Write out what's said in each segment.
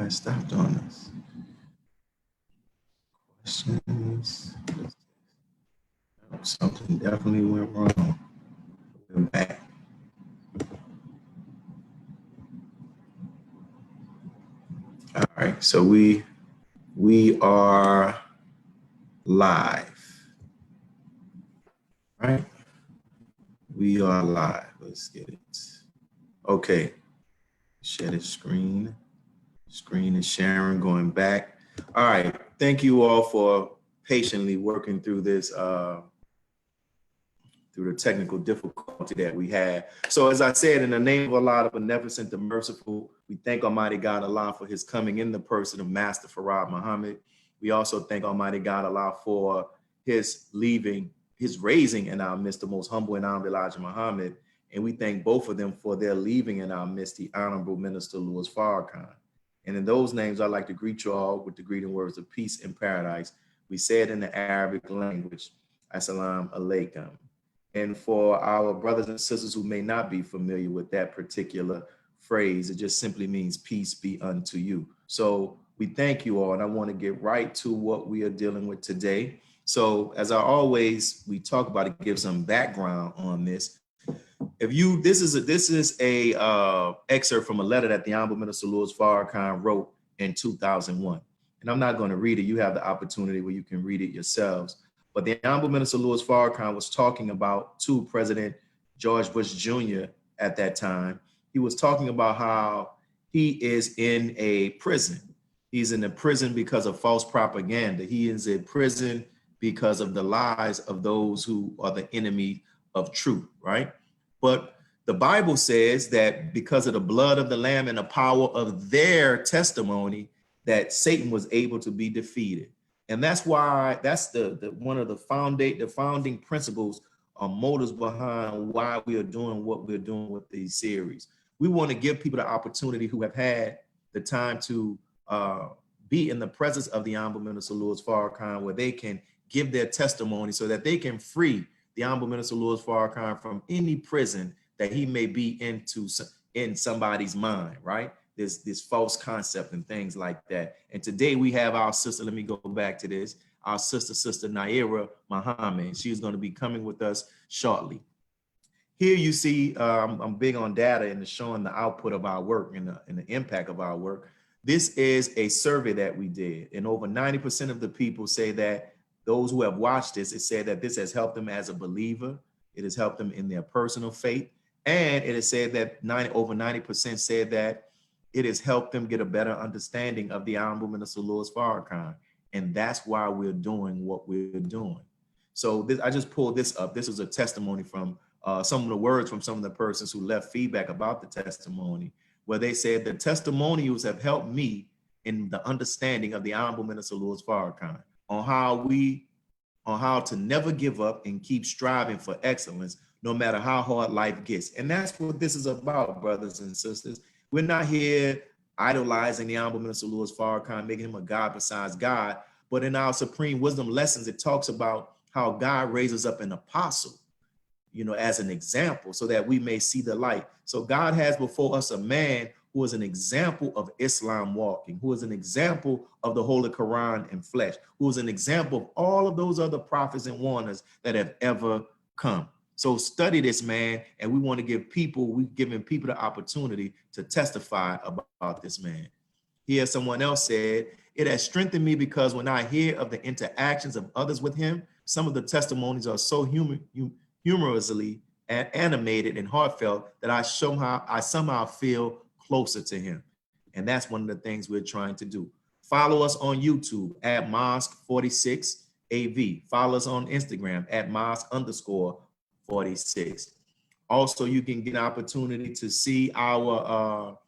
I stopped on this. Questions. Something definitely went wrong. We're back. All right, so we are live, right? We are live. Let's get it. Okay, share the screen. Screen is sharing, going back. All right, thank you all for patiently working through this, through the technical difficulty that we had. So as I said, in the name of Allah, the beneficent, the merciful, we thank Almighty God Allah for his coming in the person of Master Farad Muhammad. We also thank Almighty God Allah for his leaving, his raising in our midst, the most humble and honorable Elijah Muhammad. And we thank both of them for their leaving in our midst, the Honorable Minister Louis Farrakhan. And in those names, I'd like to greet you all with the greeting words of peace and paradise. We say it in the Arabic language, Assalamu alaikum. And for our brothers and sisters who may not be familiar with that particular phrase, it just simply means peace be unto you. So we thank you all, and I want to get right to what we are dealing with today. So as I always, we talk about it, give some background on this. If you, this is a excerpt from a letter that the Honorable Minister Louis Farrakhan wrote in 2001. And I'm not going to read it. You have the opportunity where you can read it yourselves. But the Honorable Minister Louis Farrakhan was talking about to President George Bush Jr. at that time. He was talking about how he is in a prison. He's in a prison because of false propaganda. He is in prison because of the lies of those who are the enemy of truth, right? But the Bible says that because of the blood of the Lamb and the power of their testimony, that Satan was able to be defeated. And that's why, that's the one of the founding principles or motives behind why we are doing what we're doing with these series. We want to give people the opportunity who have had the time to be in the presence of the Honorable Minister Louis Farrakhan, where they can give their testimony so that they can free the Honorable Minister Louis Farrakhan from any prison that he may be in somebody's mind, right? This false concept and things like that. And today we have our sister, let me go back to this, our sister Nayyirah Muhammad. She is going to be coming with us shortly. Here you see, I'm big on data and showing the output of our work and the impact of our work. This is a survey that we did, and over 90% of the people say that, those who have watched this, it said that this has helped them as a believer. It has helped them in their personal faith. And it has said that over 90% said that it has helped them get a better understanding of the Honorable Minister Louis Farrakhan. And that's why we're doing what we're doing. So I just pulled this up. This is a testimony from some of the words from some of the persons who left feedback about the testimony, where they said the testimonials have helped me in the understanding of the Honorable Minister Louis Farrakhan on how to never give up and keep striving for excellence, no matter how hard life gets. And that's what this is about, brothers and sisters. We're not here idolizing the Honorable Minister Louis Farrakhan, making him a God besides God, but in our Supreme Wisdom lessons, it talks about how God raises up an apostle, you know, as an example so that we may see the light. So God has before us a man who is an example of Islam walking, who is an example of the Holy Quran in flesh, who is an example of all of those other prophets and warners that have ever come. So study this man, and we want to give people, we've given people the opportunity to testify about this man. Here, someone else said, it has strengthened me because when I hear of the interactions of others with him, some of the testimonies are so humorously and animated and heartfelt that I somehow feel closer to him. And that's one of the things we're trying to do. Follow us on YouTube at Mosque46AV. Follow us on Instagram at Mosque_46. Also, you can get an opportunity to see our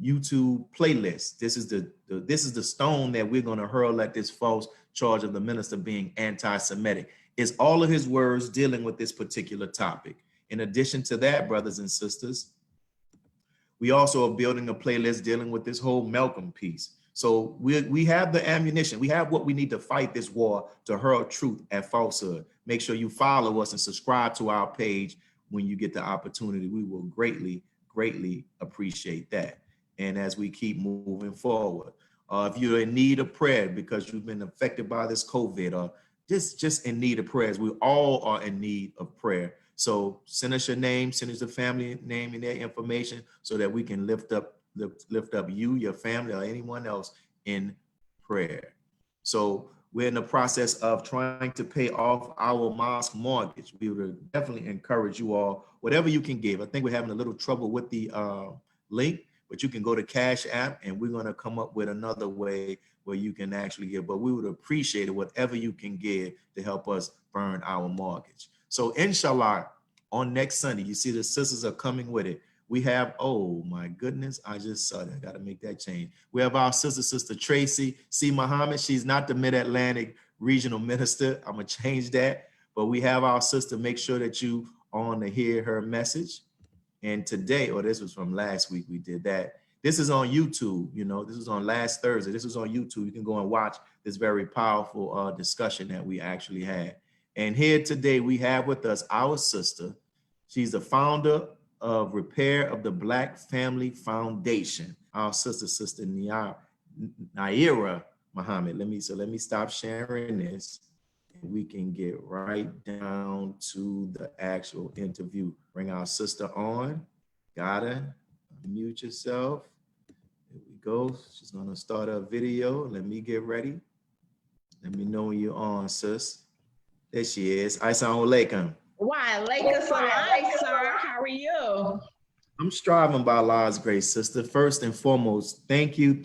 YouTube playlist. This is the stone that we're going to hurl at this false charge of the minister being anti-Semitic. It's all of his words dealing with this particular topic. In addition to that, brothers and sisters, we also are building a playlist dealing with this whole Malcolm piece. So we have the ammunition. We have what we need to fight this war to hurl truth at falsehood. Make sure you follow us and subscribe to our page when you get the opportunity. We will greatly, greatly appreciate that. And as we keep moving forward. If you're in need of prayer because you've been affected by this COVID, or just in need of prayers, we all are in need of prayer. So send us your name, send us the family name and their information so that we can lift up you, your family, or anyone else in prayer. So we're in the process of trying to pay off our mosque mortgage. We would definitely encourage you all, whatever you can give. I think we're having a little trouble with the link, but you can go to Cash App and we're going to come up with another way where you can actually give. But we would appreciate it, whatever you can give to help us burn our mortgage. So inshallah, on next Sunday, you see the sisters are coming with it. We have, oh my goodness, I just saw that. I got to make that change. We have our Sister Tracy C. Muhammad. She's not the Mid-Atlantic Regional Minister. I'm going to change that. But we have our sister. Make sure that you on to hear her message. And today, or this was from last week, we did that. This is on YouTube. You know, this was on last Thursday. This was on YouTube. You can go and watch this very powerful discussion that we actually had. And here today, we have with us our sister. She's the founder of Repair of the Black Family Foundation. Our sister Nayyirah Muhammad. Let me stop sharing this and we can get right down to the actual interview. Bring our sister on. Got her. Mute yourself. There we go. She's gonna start a video. Let me get ready. Let me know when you're on, sis. There she is. Assalamu alaikum. Why, Alaikum salam, sir. How are you? I'm striving by Allah's grace, sister. First and foremost, thank you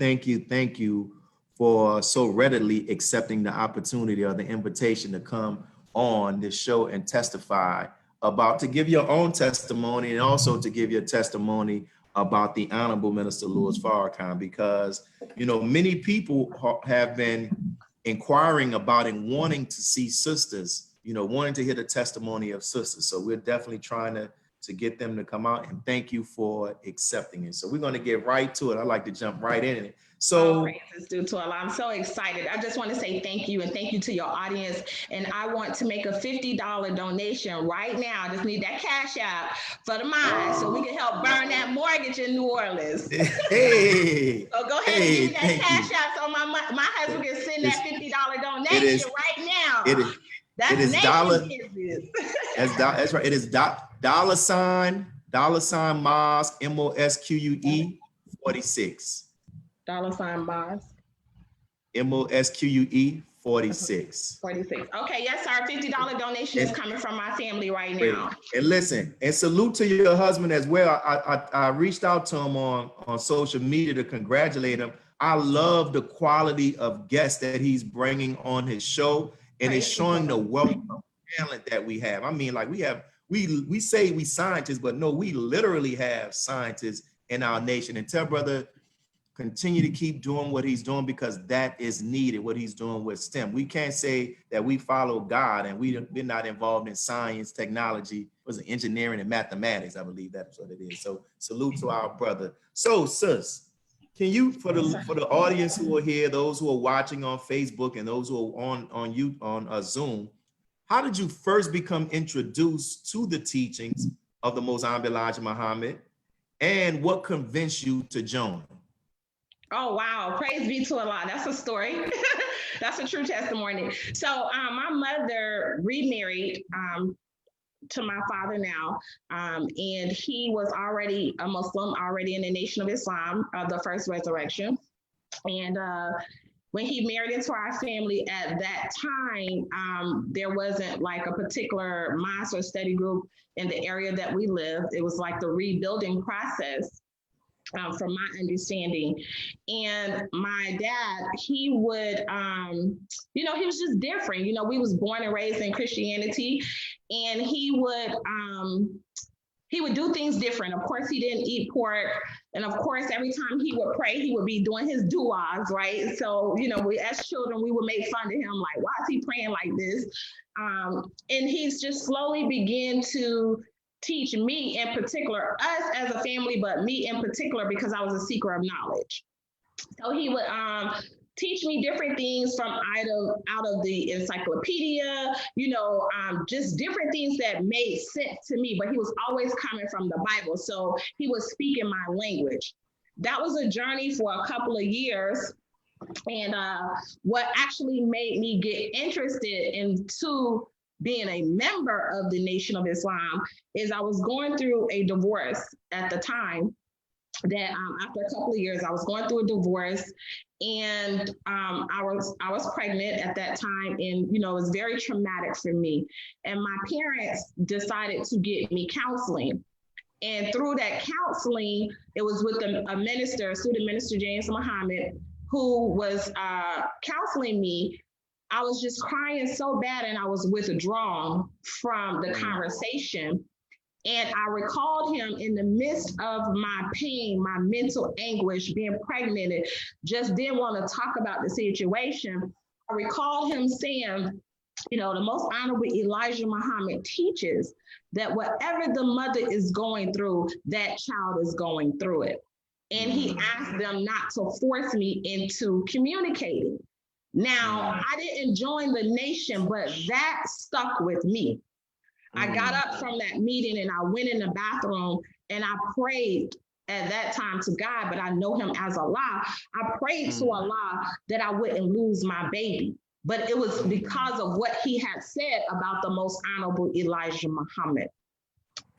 for so readily accepting the opportunity or the invitation to come on this show and testify to give your own testimony and also to give your testimony about the Honorable Minister Louis Farrakhan, because, you know, many people have been inquiring about and wanting to see sisters, you know, wanting to hear the testimony of sisters. So we're definitely trying to get them to come out, and thank you for accepting it. So we're going to get right to it. I like to jump right in it. So praises due to Allah. I'm so excited. I just want to say thank you, and thank you to your audience. And I want to make a $50 donation right now. I just need that Cash App for the mine so we can help burn that mortgage in New Orleans. Hey. So go ahead and give me that Cash App so my husband can send that $50 donation right now. That's dollar. That's right. It is $sign Mosque MOSQUE 46. $sign Mosque MOSQUE 46. 46. Okay, yes, sir. $50 donation is coming from my family right now. And listen, and salute to your husband as well. I reached out to him on social media to congratulate him. I love the quality of guests that he's bringing on his show, and it's showing the wealth of talent that we have. I mean, like we say we scientists, but no, we literally have scientists in our nation. And tell brother, continue to keep doing what he's doing, because that is needed, what he's doing with STEM. We can't say that we follow God and we're not involved in science, technology, engineering and mathematics. I believe that's what it is. So salute to our brother. So sis, can you, for the audience who are here, those who are watching on Facebook and those who are on Zoom, how did you first become introduced to the teachings of the Most Honorable Elijah Muhammad, and what convinced you to join? Oh, wow. Praise be to Allah. That's a story. That's a true testimony. So my mother remarried to my father now, and he was already a Muslim, already in the Nation of Islam, the First Resurrection. And when he married into our family at that time, there wasn't like a particular mosque or study group in the area that we lived. It was like the rebuilding process. From my understanding. And my dad, he would, he was just different. You know, we was born and raised in Christianity, and he would do things different. Of course, he didn't eat pork. And of course, every time he would pray, he would be doing his du'as, right? So, you know, we as children, we would make fun of him, like, why is he praying like this? And he's just slowly began to teach me in particular, us as a family, but me in particular, because I was a seeker of knowledge. So he would teach me different things from out of the encyclopedia, just different things that made sense to me, but he was always coming from the Bible. So he was speaking my language. That was a journey for a couple of years And what actually made me get interested into being a member of the Nation of Islam is I was going through a divorce at the time. That after a couple of years, I was going through a divorce, and I was pregnant at that time, and it was very traumatic for me. And my parents decided to get me counseling. And through that counseling, it was with a minister, student minister James Muhammad, who was counseling me. I was just crying so bad, and I was withdrawn from the conversation. And I recalled him in the midst of my pain, my mental anguish, being pregnant, and just didn't want to talk about the situation. I recalled him saying, the Most Honorable Elijah Muhammad teaches that whatever the mother is going through, that child is going through it. And he asked them not to force me into communicating. Now, I didn't join the nation, but that stuck with me. I got up from that meeting and I went in the bathroom and I prayed at that time to God, but I know him as Allah. I prayed to Allah that I wouldn't lose my baby. But it was because of what he had said about the Most Honorable Elijah Muhammad.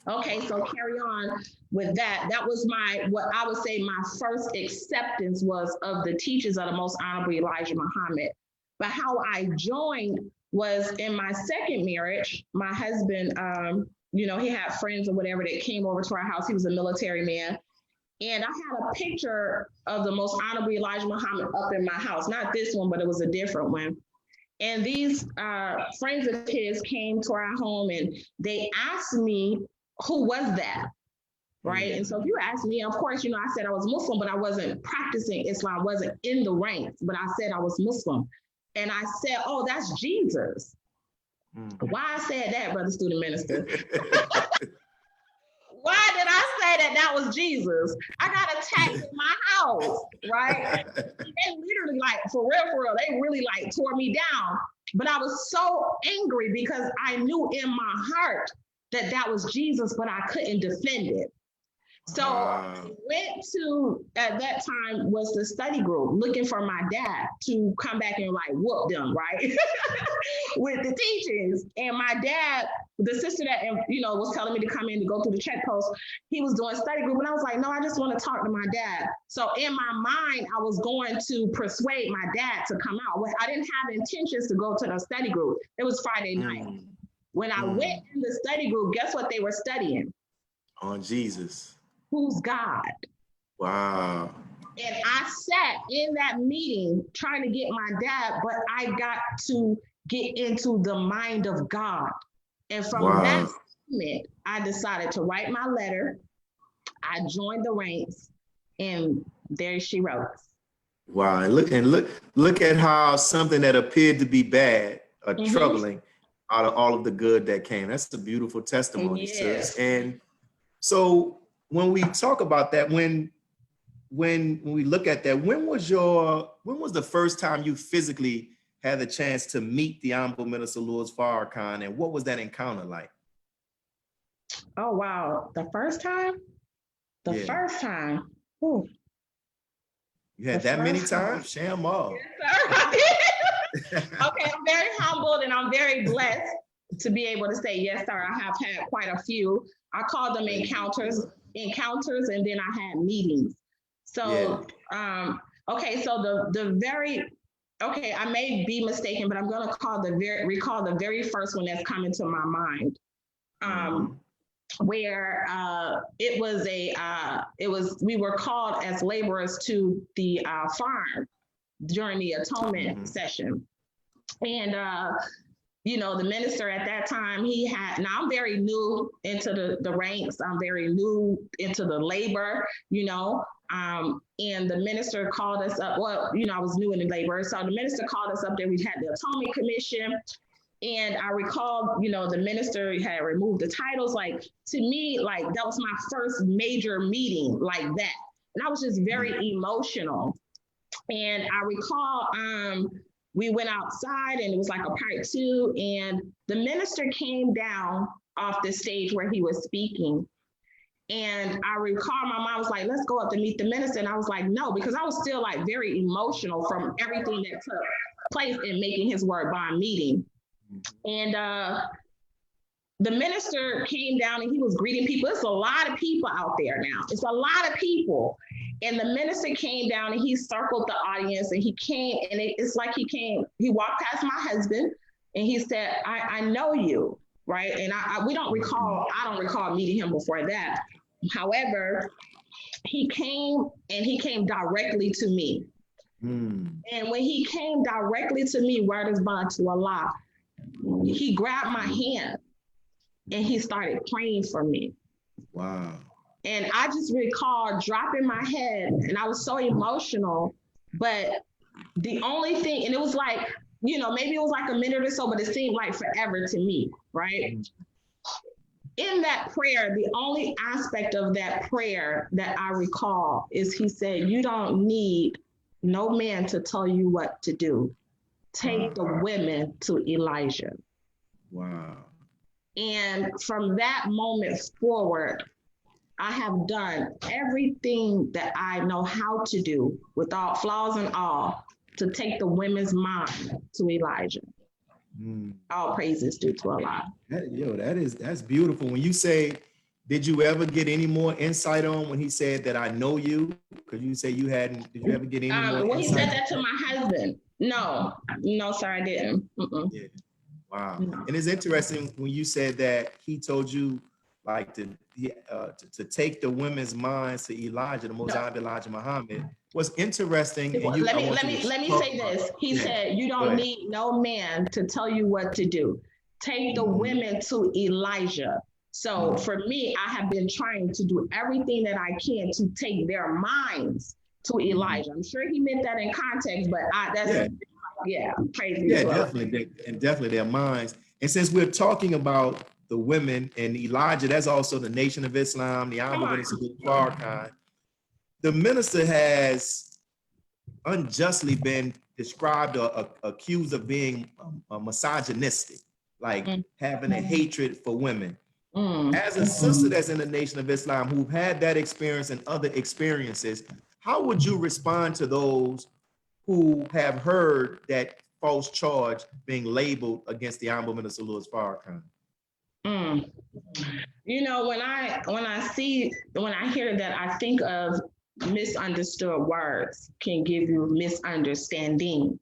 Okay, so carry on with that. That was what I would say my first acceptance was of the teachings of the Most Honorable Elijah Muhammad. But how I joined was in my second marriage. My husband, he had friends or whatever that came over to our house. He was a military man. And I had a picture of the Most Honorable Elijah Muhammad up in my house. Not this one, but it was a different one. And these friends of his came to our home and they asked me, who was that? Right. And so if you asked me, of course, I said I was Muslim, but I wasn't practicing Islam, I wasn't in the ranks, but I said I was Muslim. And I said, oh, that's Jesus. Why I said that, brother student minister? Why did I say that was Jesus? I got attacked in my house, right? They literally for real, they really tore me down. But I was so angry because I knew in my heart that was Jesus, but I couldn't defend it. So I went to, at that time, was the study group looking for my dad to come back and whoop them, right? With the teachings. And my dad, the sister that, was telling me to come in to go through the check post, he was doing study group. And I was like, no, I just want to talk to my dad. So in my mind, I was going to persuade my dad to come out. I didn't have intentions to go to the study group. It was Friday night. When I went in the study group, guess what they were studying? On Jesus. Who's God? Wow. And I sat in that meeting trying to get my dad, but I got to get into the mind of God. And from that moment, I decided to write my letter. I joined the ranks, and there she wrote. Wow. And look at how something that appeared to be bad or troubling out of all of the good that came. That's a beautiful testimony, sis. And so when we talk about that, when we look at that, when was the first time you physically had the chance to meet the Honorable Minister Louis Farrakhan, and what was that encounter like? Oh wow, the first time? First time. Ooh. You had that many times? Sham all. Yes, sir. Okay, I'm very humbled and I'm very blessed to be able to say, yes, sir, I have had quite a few. I call them encounters, and then I had meetings. So, okay, so I may be mistaken, but I'm going to recall the very first one that's coming to my mind, where we were called as laborers to the farm during the atonement session. And, the minister at that time, now I'm very new into the ranks. I'm very new into the labor, and the minister called us up. Well, I was new in the labor. So the minister called us up there. We had the Atonement Commission. And I recall, the minister had removed the titles. To me, that was my first major meeting like that. And I was just very emotional. And I recall, we went outside and it was like a part two, and the minister came down off the stage where he was speaking. And I recall my mom was like, let's go up to meet the minister. And I was like, no, because I was still like very emotional from everything that took place in making his word bond meeting. And the minister came down and he was greeting people. It's a lot of people out there now. It's a lot of people. And the minister came down and he circled the audience and he came and it's like he walked past my husband and he said, I know you, right? And I don't recall meeting him before that. However, he came directly to me. And when he came directly to me, word is bond to Allah, he grabbed my hand and he started praying for me. Wow. And I just recall dropping my head and I was so emotional, but the only thing, and it was like, maybe it was like a minute or so, but it seemed like forever to me, right? In that prayer, the only aspect of that prayer that I recall is he said, you don't need no man to tell you what to do. Take the women to Elijah. Wow. And from that moment forward, I have done everything that I know how to do without flaws and all to take the women's mind to Elijah. All praises due to Allah. That's beautiful. When you say, did you ever get any more insight on when he said that I know you? Because you say you hadn't, did you ever get any more when insight? He said that to my husband, no, sir, I didn't. Yeah. Wow. No. And it's interesting when you said that he told you like to take the women's minds to Elijah, the Most High Elijah Muhammad. What's interesting, and let me say this. He said, you don't need no man to tell you what to do. Take the women to Elijah. So for me, I have been trying to do everything that I can to take their minds to Elijah. I'm sure he meant that in context, but crazy. Yeah, definitely. And definitely their minds. And since we're talking about the women and Elijah, that's also the Nation of Islam, the Honorable Minister Farrakhan. The minister has unjustly been described or accused of being misogynistic, like having a hatred for women. As a sister that's in the Nation of Islam who've had that experience and other experiences, how would you respond to those who have heard that false charge being labeled against the Honorable Minister Louis Farrakhan? When I hear that, I think of misunderstood words can give you misunderstandings.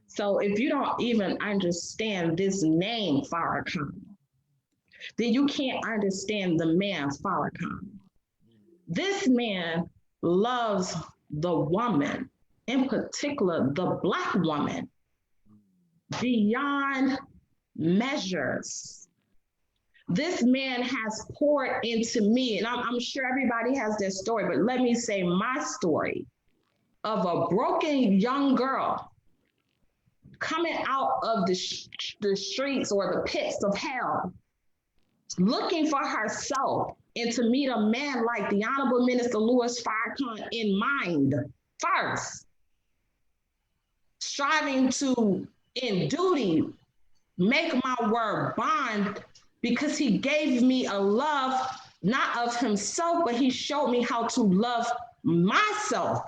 So if you don't even understand this name Farrakhan, then you can't understand the man Farrakhan. This man loves the woman, in particular, the Black woman, beyond measures. This man has poured into me, and I'm sure everybody has their story, but let me say my story of a broken young girl coming out of the streets or the pits of hell, looking for herself, and to meet a man like the Honorable Minister Louis Farrakhan in mind first, striving to, in duty, make my word bond, because he gave me a love, not of himself, but he showed me how to love myself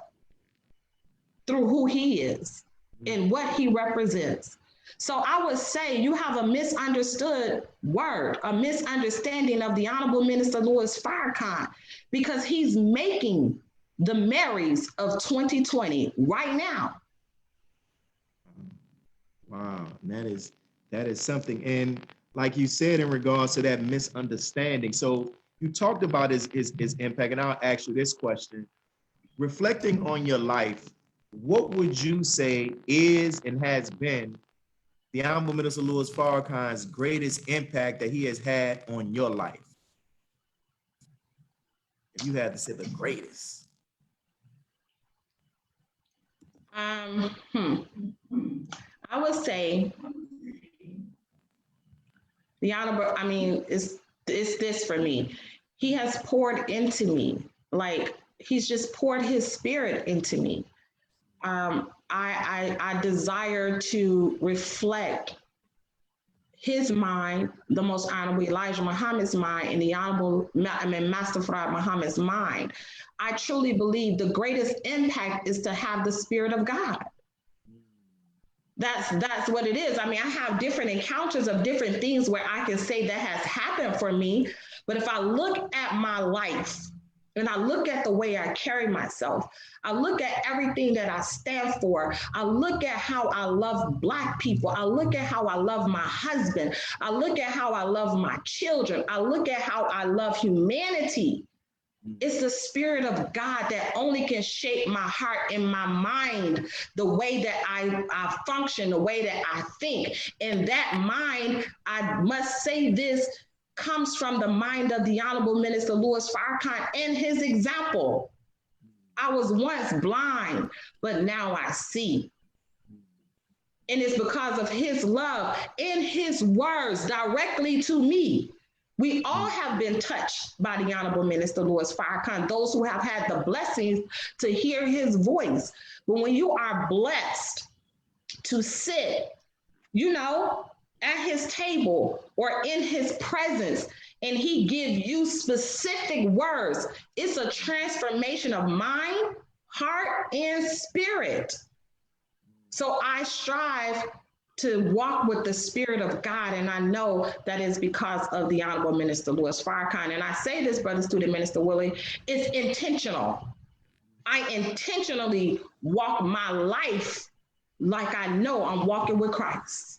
through who he is and what he represents. So I would say you have a misunderstood word, a misunderstanding of the Honorable Minister Louis Farrakhan, because he's making the Marys of 2020 right now. Wow, that is something. And like you said, in regards to that misunderstanding, so you talked about his impact, and I'll ask you this question. Reflecting on your life, what would you say is and has been the Honorable Minister Louis Farrakhan's greatest impact that he has had on your life? If you had to say the greatest. I would say the Honorable, it's this for me. He has poured into me, like he's just poured his spirit into me. I desire to reflect his mind, the Most Honorable Elijah Muhammad's mind, and the Honorable Master Farad Muhammad's mind, I truly believe the greatest impact is to have the Spirit of God. That's what it is. I mean, I have different encounters of different things where I can say that has happened for me. But if I look at my life and I look at the way I carry myself, I look at everything that I stand for, I look at how I love Black people, I look at how I love my husband, I look at how I love my children, I look at how I love humanity. It's the Spirit of God that only can shape my heart and my mind, the way that I function, the way that I think. And that mind, I must say this, comes from the mind of the Honorable Minister Louis Farrakhan and his example. I was once blind, but now I see. And it's because of his love and his words directly to me. We all have been touched by the Honorable Minister Louis Farrakhan, those who have had the blessings to hear his voice. But when you are blessed to sit, at his table or in his presence, and he give you specific words, it's a transformation of mind, heart, and spirit. So I strive to walk with the Spirit of God, and I know that is because of the Honorable Minister Louis Farrakhan. And I say this, Brother Student Minister Willie, it's intentional. I intentionally walk my life like I know I'm walking with Christ.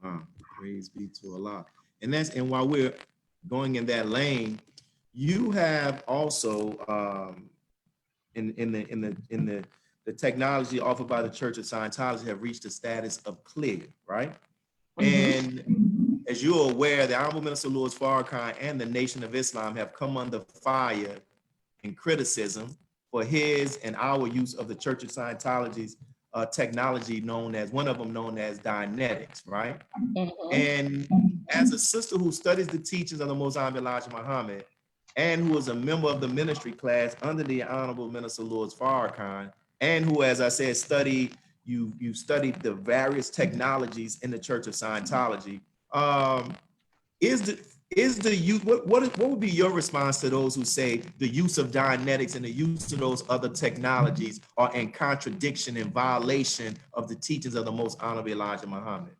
Wow, praise be to Allah. And while we're going in that lane, you have also in the technology offered by the Church of Scientology have reached the status of clear, right? Mm-hmm. And as you're aware, the Honorable Minister Louis Farrakhan and the Nation of Islam have come under fire and criticism for his and our use of the Church of Scientology's technology known as Dianetics, right? Mm-hmm. And as a sister who studies the teachings of the Most Honorable Elijah Muhammad and who is a member of the ministry class under the Honorable Minister Louis Farrakhan, and who, as I said, you studied the various technologies in the Church of Scientology. What would be your response to those who say the use of Dianetics and the use of those other technologies are in contradiction and violation of the teachings of the Most Honorable Elijah Muhammad?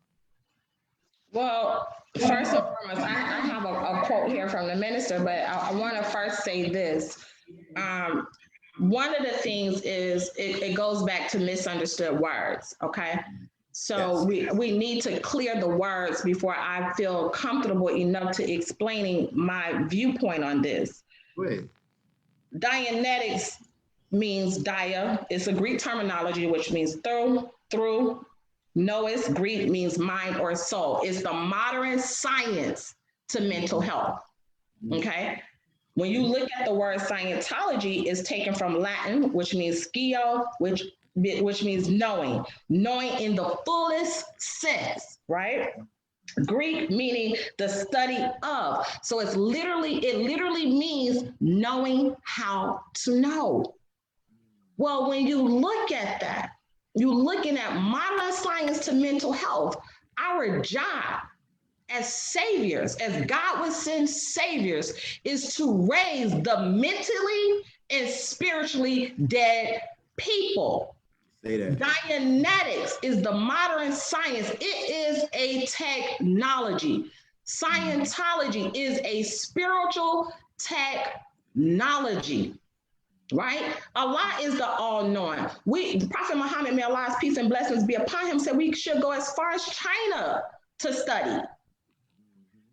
Well, first and foremost, I have a quote here from the minister, but I want to first say this. One of the things is it goes back to misunderstood words, okay? So yes. we need to clear the words before I feel comfortable enough to explaining my viewpoint on this. Wait. Dianetics means dia. It's a Greek terminology, which means through. Nous, Greek means mind or soul. It's the modern science to mental health, okay? When you look at the word Scientology, it's taken from Latin, which means scio, which means knowing in the fullest sense, right? Greek meaning the study of. So it literally means knowing how to know. Well, when you look at that, you're looking at modern science to mental health. Our job as saviors, as God would send saviors, is to raise the mentally and spiritually dead people. Say that. Dianetics is the modern science. It is a technology. Scientology is a spiritual technology, right? Allah is the all-knowing. Prophet Muhammad, may Allah's peace and blessings be upon him, said we should go as far as China to study.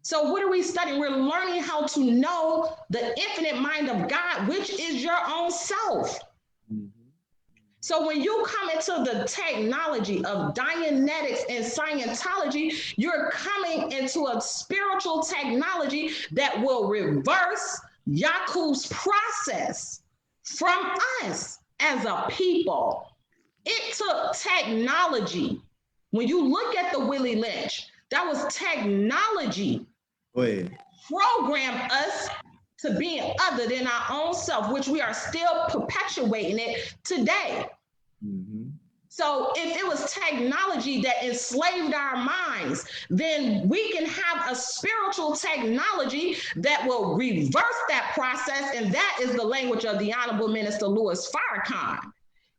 So what are we studying? We're learning how to know the infinite mind of God, which is your own self. Mm-hmm. So when you come into the technology of Dianetics and Scientology, you're coming into a spiritual technology that will reverse Yakub's process from us as a people. It took technology. When you look at the Willie Lynch, that was technology programmed us to being other than our own self, which we are still perpetuating it today. Mm-hmm. So if it was technology that enslaved our minds, then we can have a spiritual technology that will reverse that process. And that is the language of the Honorable Minister Louis Farrakhan.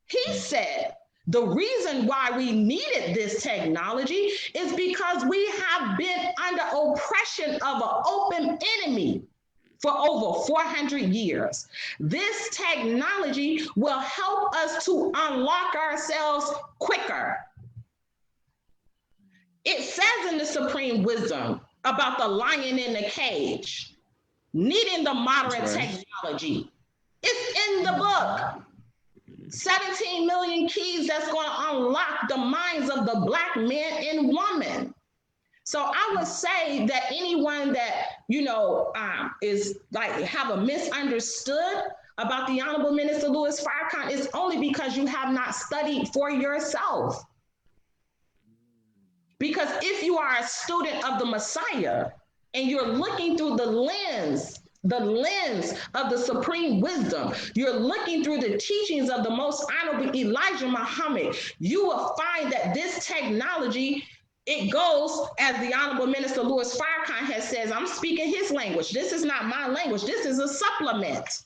He said, the reason why we needed this technology is because we have been under oppression of an open enemy for over 400 years. This technology will help us to unlock ourselves quicker. It says in the Supreme Wisdom about the lion in the cage, needing the modern technology. It's in the book. 17 million keys that's going to unlock the minds of the Black man and woman. So I would say that anyone that, is like have a misunderstood about the Honorable Minister Louis Farrakhan is only because you have not studied for yourself. Because if you are a student of the Messiah and you're looking through the lens of the supreme wisdom, you're looking through the teachings of the most honorable Elijah Muhammad, you will find that this technology, it goes, as the Honorable Minister Louis Farrakhan has said, I'm speaking his language. This is not my language. This is a supplement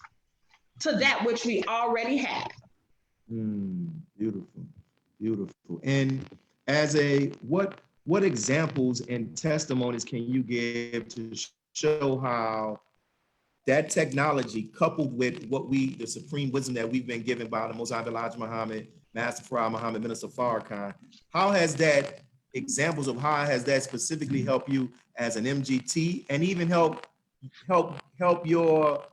to that which we already have. Beautiful, beautiful. And as what examples and testimonies can you give to show how that technology, coupled with the supreme wisdom that we've been given by the Most High Elijah Muhammad, Master Farah Muhammad, Minister Farrakhan, how has that examples of how has that specifically helped you as an MGT, and even help your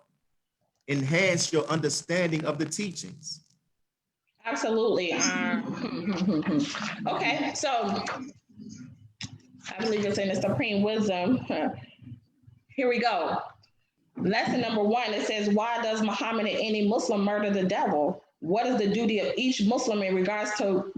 enhance your understanding of the teachings? Absolutely. Okay, so I believe it's in the supreme wisdom. Here we go. Lesson number 1, it says, why does Muhammad and any Muslim murder the devil? What is the duty of each Muslim in regards to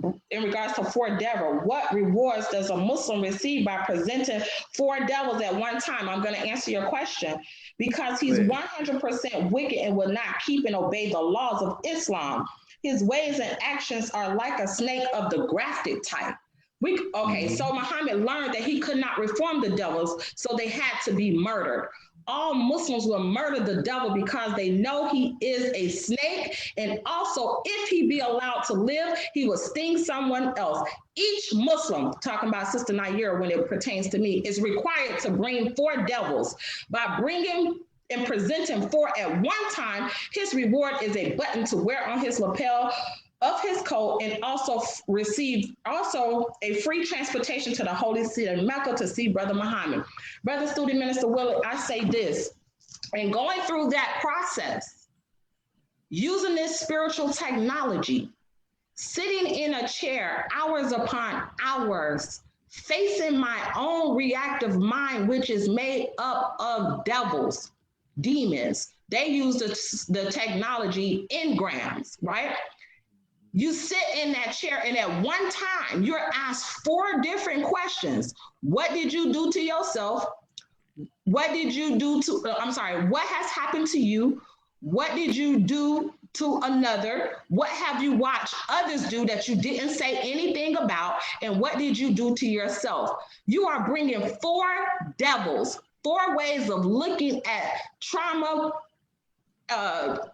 4 devils? What rewards does a Muslim receive by presenting 4 devils at one time? I'm going to answer your question. Because he's 100% wicked and will not keep and obey the laws of Islam. His ways and actions are like a snake of the grafted type. So Muhammad learned that he could not reform the devils, so they had to be murdered. All Muslims will murder the devil because they know he is a snake, and also if he be allowed to live, he will sting someone else. Each Muslim, talking about Sister Nayyirah when it pertains to me, is required to bring 4 devils. By bringing and presenting 4 at one time, his reward is a button to wear on his lapel of his coat, and also receive a free transportation to the holy city of Mecca to see Brother Muhammad. Brother Student Minister Willard, I say this, and going through that process, using this spiritual technology, sitting in a chair hours upon hours, facing my own reactive mind, which is made up of devils, demons. They use the technology engrams, right? You sit in that chair, and at one time, you're asked 4 different questions. What did you do to yourself? What did you do to, what has happened to you? What did you do to another? What have you watched others do that you didn't say anything about? And what did you do to yourself? You are bringing 4 devils, 4 ways of looking at trauma,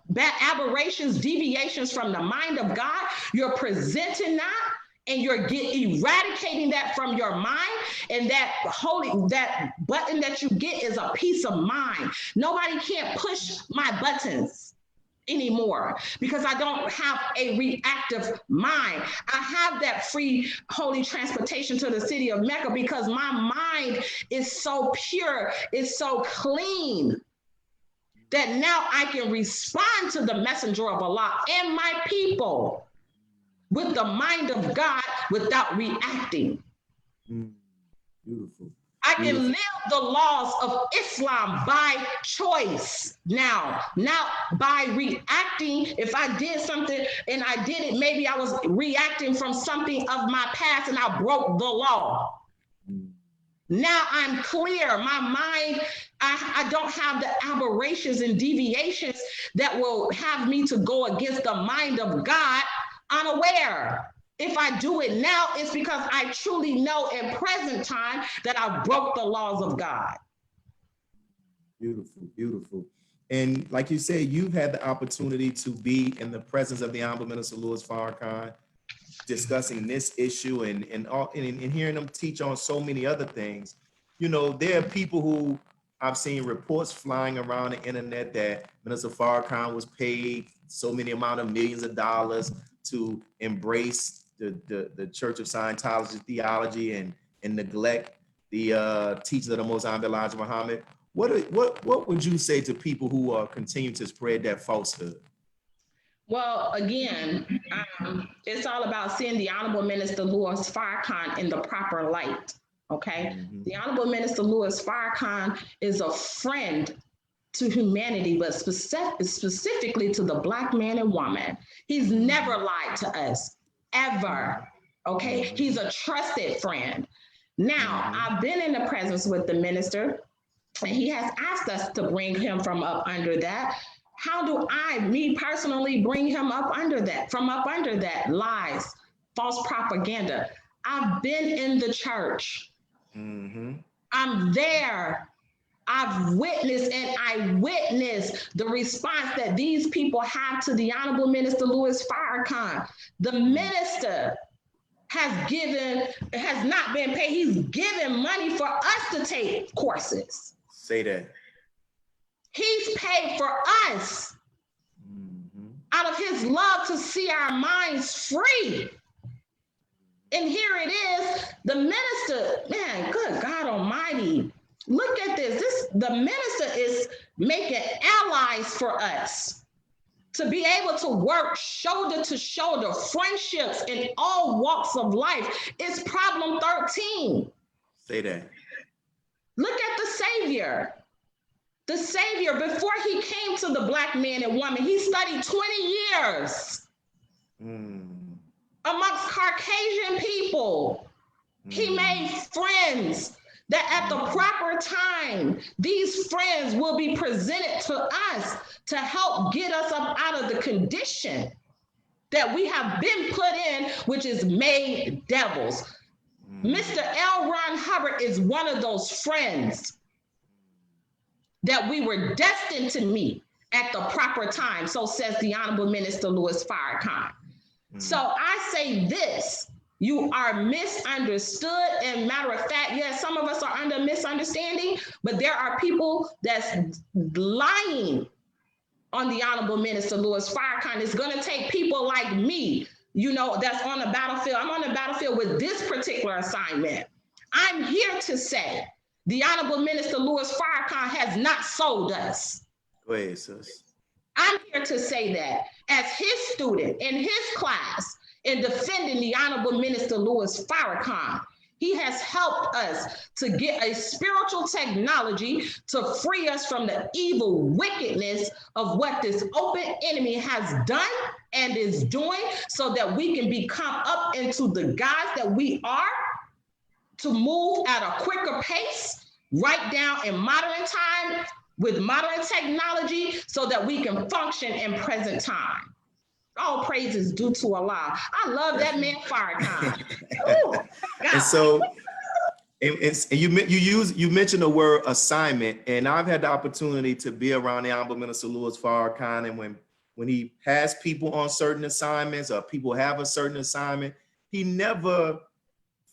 bad aberrations, deviations from the mind of God. You're presenting that, and you're eradicating that from your mind. And that button that you get is a peace of mind. Nobody can't push my buttons anymore because I don't have a reactive mind. I have that free holy transportation to the city of Mecca because my mind is so pure, it's so clean, that now I can respond to the messenger of Allah and my people with the mind of God without reacting. Beautiful. I can live the laws of Islam by choice now. Not by reacting. If I did something and I did it, maybe I was reacting from something of my past and I broke the law. Now I'm clear. My mind, I don't have the aberrations and deviations that will have me to go against the mind of God unaware. If I do it now, it's because I truly know in present time that I broke the laws of God. Beautiful, beautiful. And like you said, you've had the opportunity to be in the presence of the Honorable Minister Louis Farrakhan, discussing this issue and hearing them teach on so many other things. You know, there are people who I've seen reports flying around the internet that Minister Farrakhan was paid so many amount of millions of dollars to embrace the Church of Scientology theology and neglect the teachings of the Most High Elijah Muhammad. What would you say to people who are continuing to spread that falsehood? Well, again, it's all about seeing the Honorable Minister Louis Farrakhan in the proper light, okay? Mm-hmm. The Honorable Minister Louis Farrakhan is a friend to humanity, but specifically to the Black man and woman. He's never lied to us, ever, okay? Mm-hmm. He's a trusted friend. Now, I've been in the presence with the minister, and he has asked us to bring him from up under that. How do me personally, bring him up under that, from up under that lies, false propaganda? I've been in the church. Mm-hmm. I'm there. I've witnessed, and I witnessed the response that these people have to the Honorable Minister Louis Farrakhan. The minister has not been paid. He's given money for us to take courses. Say that. He's paid for us out of his love to see our minds free. And here it is, the minister, man, good God Almighty. Look at this. The minister is making allies for us to be able to work shoulder to shoulder, friendships in all walks of life. It's problem 13. Say that. Look at the Savior. The Savior, before he came to the Black man and woman, he studied 20 years amongst Caucasian people. He made friends that at the proper time, these friends will be presented to us to help get us up out of the condition that we have been put in, which is made devils. Mr. L. Ron Hubbard is one of those friends that we were destined to meet at the proper time. So says the Honorable Minister Louis Farrakhan. So I say this, you are misunderstood. And matter of fact, yes, some of us are under misunderstanding, but there are people that's lying on the Honorable Minister Louis Farrakhan. It's gonna take people like me, you know, that's on the battlefield. I'm on the battlefield with this particular assignment. I'm here to say, the Honorable Minister Louis Farrakhan has not sold us. Go ahead, sis. I'm here to say that as his student in his class in defending the Honorable Minister Louis Farrakhan, he has helped us to get a spiritual technology to free us from the evil wickedness of what this open enemy has done and is doing, so that we can become up into the gods that we are, to move at a quicker pace, right down in modern time with modern technology, so that we can function in present time. All praise is due to Allah. I love that man Farrakhan. Ooh, and so, and you mentioned the word assignment, and I've had the opportunity to be around the Honorable Minister Louis Farrakhan, and when he has people on certain assignments or people have a certain assignment, he never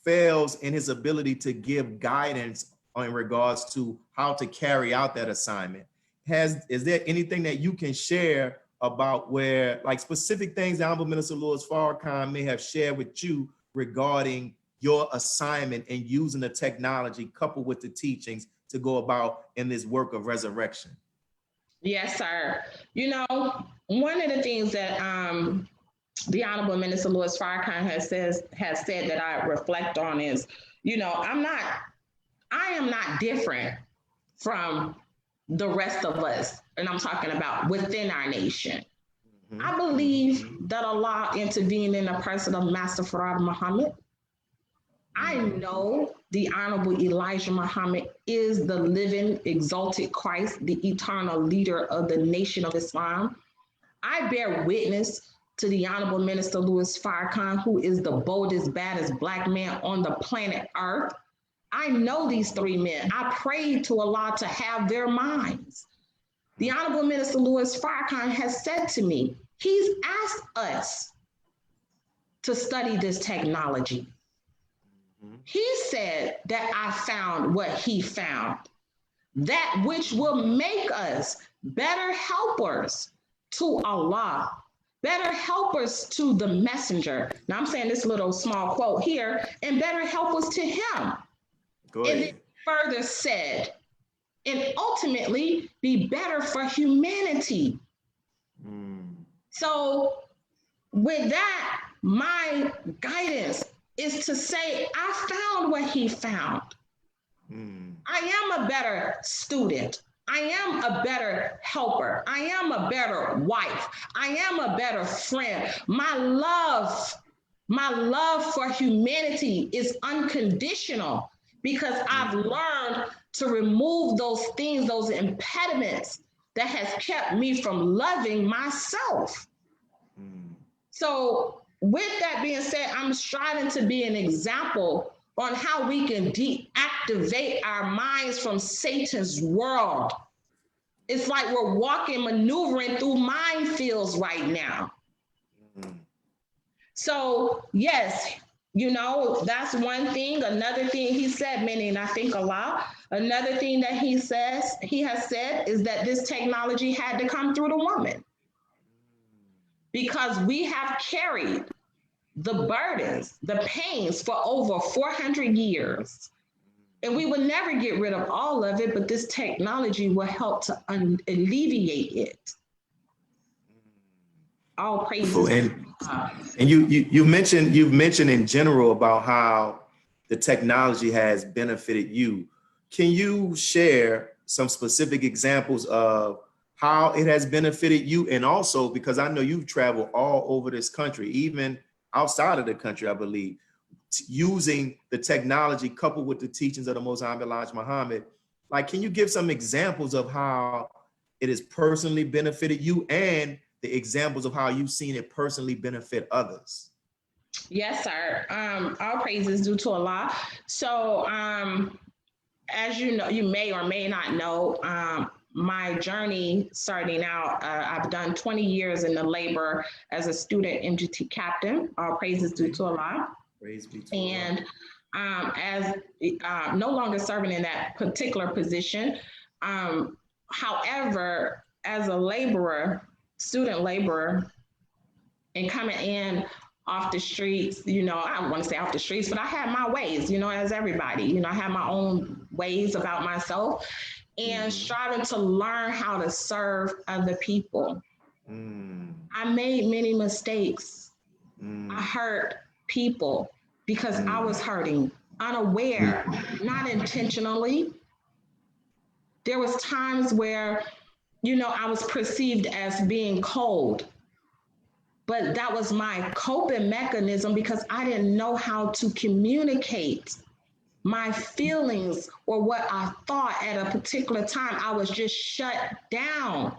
fails in his ability to give guidance in regards to how to carry out that assignment. Is there anything that you can share about where, like, specific things the Honorable Minister Louis Farrakhan may have shared with you regarding your assignment and using the technology coupled with the teachings to go about in this work of resurrection? Yes, sir. You know, one of the things that the Honorable Minister Louis Farrakhan has said that I reflect on is, you know, I am not different from the rest of us, and I'm talking about within our nation. I believe that Allah intervened in the person of Master Farad Muhammad. I know the Honorable Elijah Muhammad is the living, exalted Christ, the eternal leader of the nation of Islam. I bear witness to the Honorable Minister Louis Farrakhan, who is the boldest, baddest Black man on the planet Earth. I know these three men. I prayed to Allah to have their minds. The Honorable Minister Louis Farrakhan has said to me, he's asked us to study this technology. He said that I found what he found, that which will make us better helpers to Allah, better helpers to the messenger. Now I'm saying this little small quote here, and better helpers to him. Go ahead. And then further said, and ultimately be better for humanity. So with that, my guidance is to say, I found what he found. I am a better student. I am a better helper. I am a better wife. I am a better friend. My love for humanity is unconditional because I've learned to remove those things, those impediments that has kept me from loving myself. So with that being said, I'm striving to be an example on how we can deactivate our minds from Satan's world. It's like we're walking, maneuvering through minefields right now. So yes, you know, that's one thing. Another thing he said, meaning I think Allah, another thing that he has said is that this technology had to come through the woman. Because we have carried the burdens, the pains for over 400 years. And we will never get rid of all of it, but this technology will help to alleviate it. All praises. And you've mentioned in general about how the technology has benefited you. Can you share some specific examples of how it has benefited you? And also, because I know you've traveled all over this country, even outside of the country, I believe, using the technology coupled with the teachings of the Most High Elijah Muhammad. Like, can you give some examples of how it has personally benefited you and the examples of how you've seen it personally benefit others? Yes, sir. All praises due to Allah. So, as you know, you may or may not know, my journey starting out, I've done 20 years in the labor as a student MGT captain. All praises due to Allah. Praise be to Allah. And as no longer serving in that particular position. However, as a laborer, student laborer, and coming in off the streets, you know, I don't want to say off the streets, but I had my ways, you know, as everybody, you know, I had my own ways about myself and striving to learn how to serve other people. I made many mistakes. I hurt people because I was hurting, unaware, not intentionally. There was times where, you know, I was perceived as being cold, but that was my coping mechanism because I didn't know how to communicate my feelings or what I thought at a particular time. I was just shut down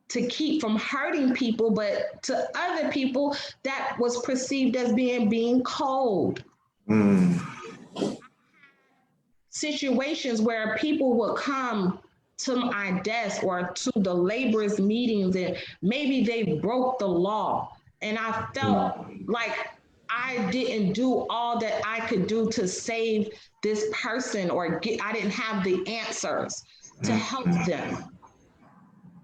to keep from hurting people, but to other people that was perceived as being cold. Situations where people would come to my desk or to the laborers meetings and maybe they broke the law. And I felt like I didn't do all that I could do to save this person or I didn't have the answers to help them.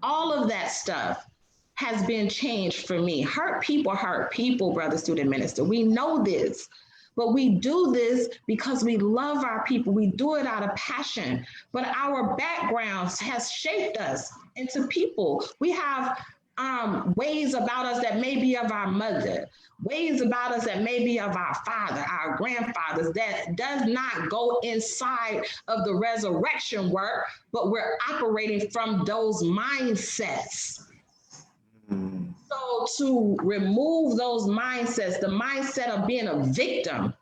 All of that stuff has been changed for me. Hurt people, brother student minister. We know this. But we do this because we love our people. We do it out of passion. But our backgrounds has shaped us into people. We have ways about us that may be of our mother, ways about us that may be of our father, our grandfathers, that does not go inside of the resurrection work, but we're operating from those mindsets. So to remove those mindsets, the mindset of being a victim.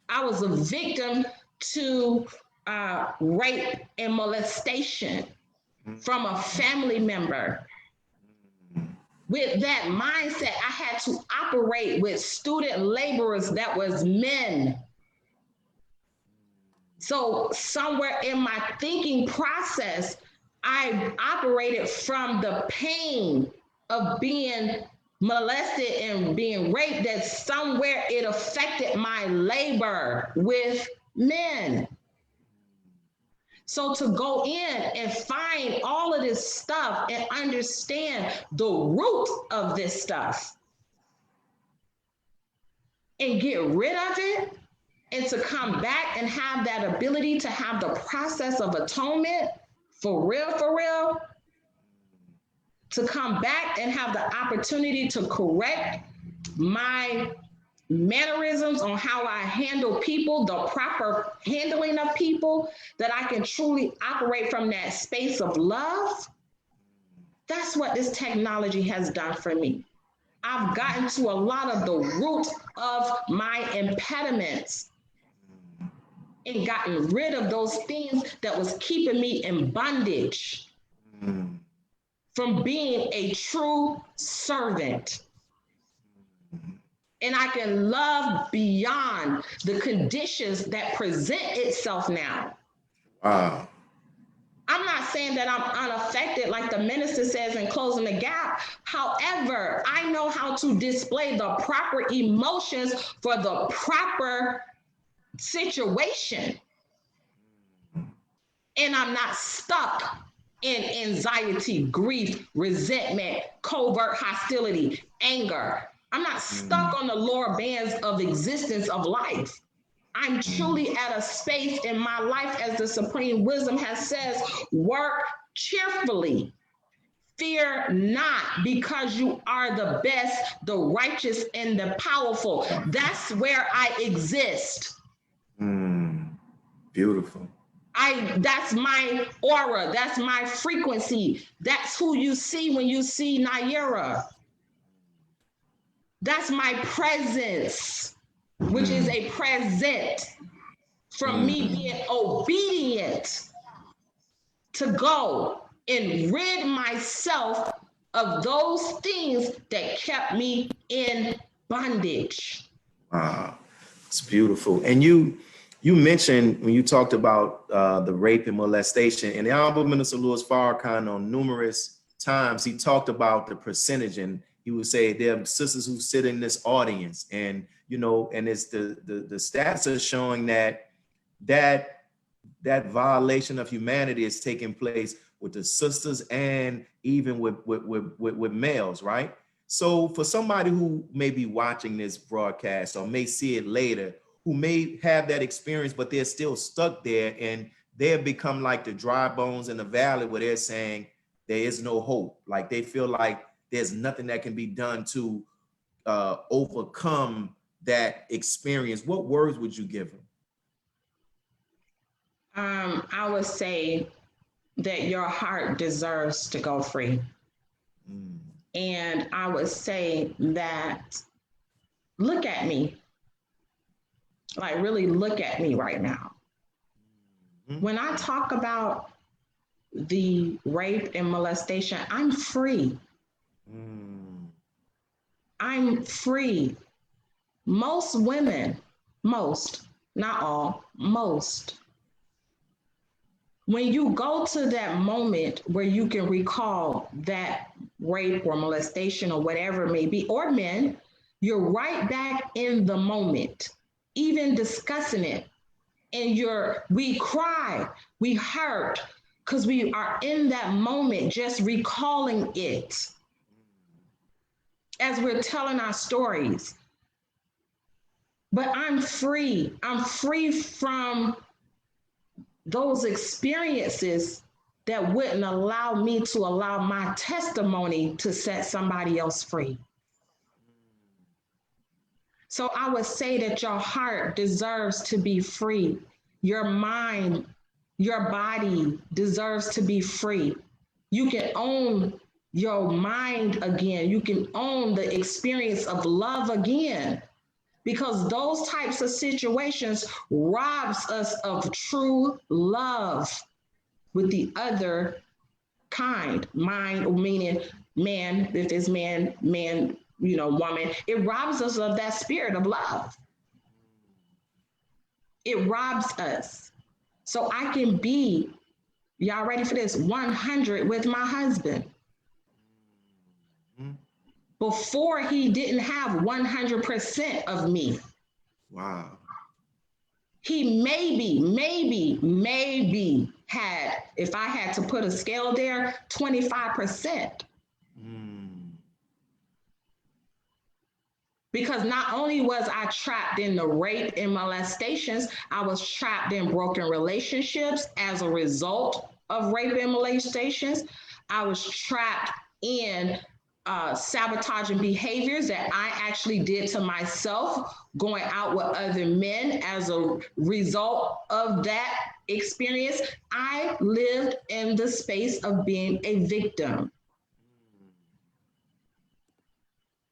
I was a victim to rape and molestation from a family member. with that mindset, I had to operate with student laborers that was men. So somewhere in my thinking process, I operated from the pain of being molested and being raped, that somewhere it affected my labor with men. So to go in and find all of this stuff and understand the root of this stuff and get rid of it, and to come back and have that ability to have the process of atonement for real, to come back and have the opportunity to correct my mannerisms on how I handle people, the proper handling of people, that I can truly operate from that space of love. That's what this technology has done for me. I've gotten to a lot of the root of my impediments and gotten rid of those things that was keeping me in bondage from being a true servant. And I can love beyond the conditions that present itself now. Wow. I'm not saying that I'm unaffected, like the minister says in Closing the Gap. However, I know how to display the proper emotions for the proper situation. And I'm not stuck in anxiety, grief, resentment, covert hostility, anger. I'm not stuck on the lower bands of existence of life. I'm truly at a space in my life, as the Supreme Wisdom has says, work cheerfully. Fear not, because you are the best, the righteous, and the powerful. That's where I exist. Beautiful. That's my aura. That's my frequency. That's who you see when you see Nayyirah. That's my presence, which is a present from me being obedient to go and rid myself of those things that kept me in bondage. Wow, it's beautiful. And you mentioned, when you talked about the rape and molestation, and the Honorable Minister Louis Farrakhan on numerous times, he talked about the percentage, and he would say there are sisters who sit in this audience, and and it's the stats are showing that violation of humanity is taking place with the sisters and even with males, right? So for somebody who may be watching this broadcast or may see it later, who may have that experience, but they're still stuck there, and they have become like the dry bones in the valley, where they're saying there is no hope. Like they feel like there's nothing that can be done to overcome that experience. What words would you give them? I would say that your heart deserves to go free. And I would say that, look at me. Like, really look at me right now. When I talk about the rape and molestation, I'm free. I'm free. Most women, not all, most. When you go to that moment where you can recall that rape or molestation or whatever it may be, or men, you're right back in the moment, even discussing it. And we cry, we hurt, because we are in that moment just recalling it as we're telling our stories. But I'm free. I'm free from those experiences that wouldn't allow me to allow my testimony to set somebody else free. So I would say that your heart deserves to be free. Your mind, your body deserves to be free. You can own your mind again. You can own the experience of love again, because those types of situations robs us of true love with the other kind, mind, meaning man, if it's man, woman, it robs us of that spirit of love. It robs us. So I can be, y'all ready for this, 100 with my husband. Before he didn't have 100% of me. Wow. He maybe had, if I had to put a scale there, 25%. Because not only was I trapped in the rape and molestations, I was trapped in broken relationships as a result of rape and molestations. I was trapped in sabotaging behaviors that I actually did to myself, going out with other men as a result of that experience. I lived in the space of being a victim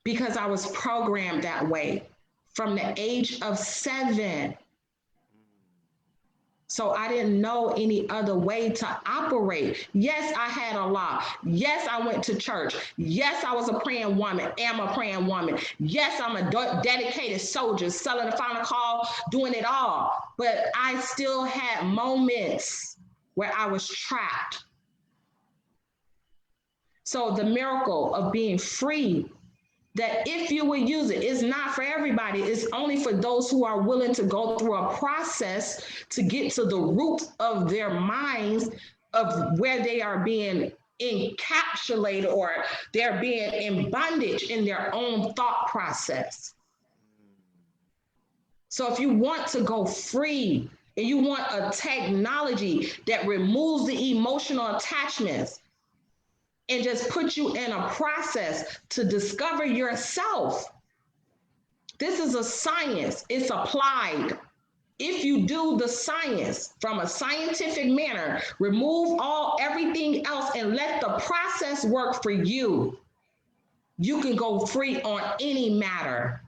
because I was programmed that way from the age of 7. So I didn't know any other way to operate. Yes, I had a law. Yes, I went to church. Yes, I was a praying woman, am a praying woman. Yes, I'm a dedicated soldier, selling the final call, doing it all. But I still had moments where I was trapped. So the miracle of being free, that if you will use it, it's not for everybody. It's only for those who are willing to go through a process to get to the root of their minds of where they are being encapsulated or they're being in bondage in their own thought process. So if you want to go free and you want a technology that removes the emotional attachments, and just put you in a process to discover yourself. This is a science, it's applied. If you do the science from a scientific manner, remove everything else and let the process work for you, you can go free on any matter.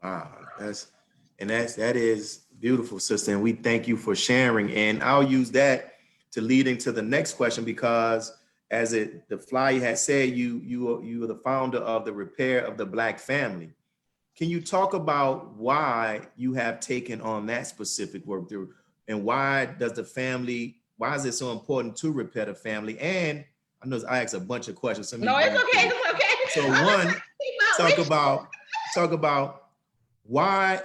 Wow, that is beautiful, sister. And we thank you for sharing. And I'll use that to lead into the next question, because as the flyer had said, you are the founder of the Repair of the Black Family. Can you talk about why you have taken on that specific work through, and why is it so important to repair the family? And I know I asked a bunch of questions. No, it's okay. It's okay. So one, talk about why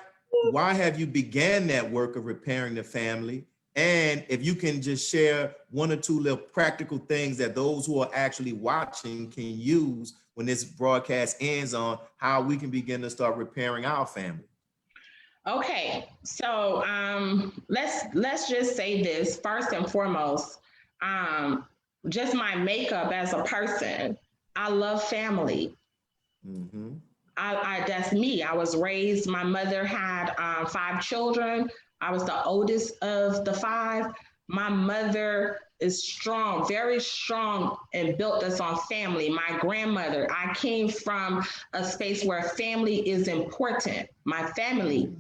have you began that work of repairing the family? And if you can just share one or two little practical things that those who are actually watching can use when this broadcast ends on how we can begin to start repairing our family. Okay, so let's just say this first and foremost. Just my makeup as a person, I love family. Mm-hmm. That's me. I was raised, my mother had 5 children. I was the oldest of the 5. My mother is strong, very strong, and built us on family. My grandmother, I came from a space where family is important, my family,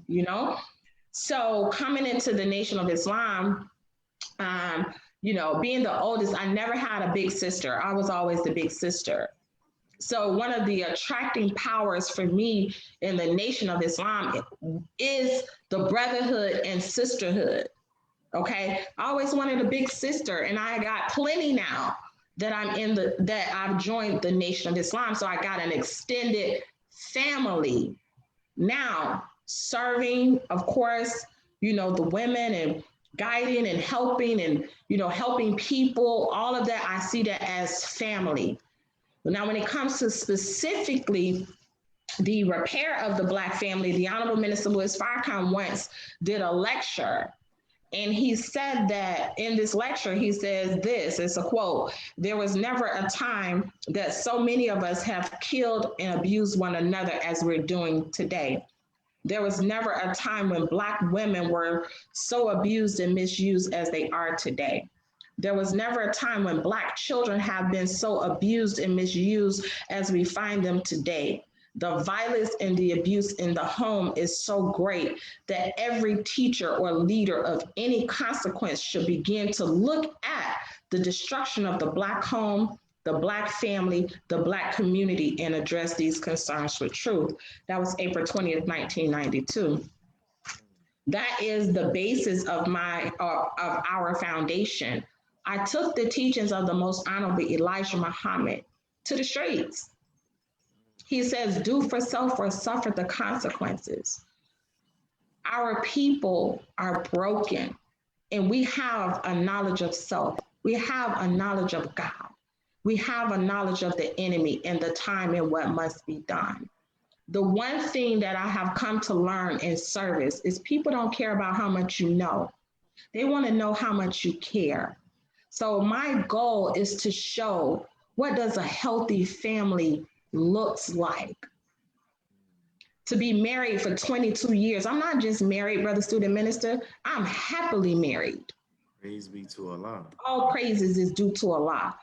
So coming into the Nation of Islam, being the oldest, I never had a big sister. I was always the big sister. So one of the attracting powers for me in the Nation of Islam is the brotherhood and sisterhood. Okay, I always wanted a big sister, and I got plenty now that I've joined the Nation of Islam. So I got an extended family now, serving, of course, the women and guiding and helping and helping people. All of that, I see that as family. Now, when it comes to specifically the repair of the Black family, the Honorable Minister Louis Farrakhan once did a lecture, and he said that in this lecture, he says this, it's a quote: "There was never a time that so many of us have killed and abused one another as we're doing today. There was never a time when Black women were so abused and misused as they are today. There was never a time when Black children have been so abused and misused as we find them today. The violence and the abuse in the home is so great that every teacher or leader of any consequence should begin to look at the destruction of the Black home, the Black family, the Black community, and address these concerns with truth. That was April 20th, 1992. That is the basis of our foundation. I took the teachings of the Most Honorable Elijah Muhammad to the streets. He says, do for self or suffer the consequences. Our people are broken, and we have a knowledge of self. We have a knowledge of God. We have a knowledge of the enemy and the time and what must be done. The one thing that I have come to learn in service is people don't care about how much you know. They want to know how much you care. So my goal is to show what does a healthy family looks like. To be married for 22 years. I'm not just married, brother student minister. I'm happily married. Praise be to Allah. All praises is due to Allah.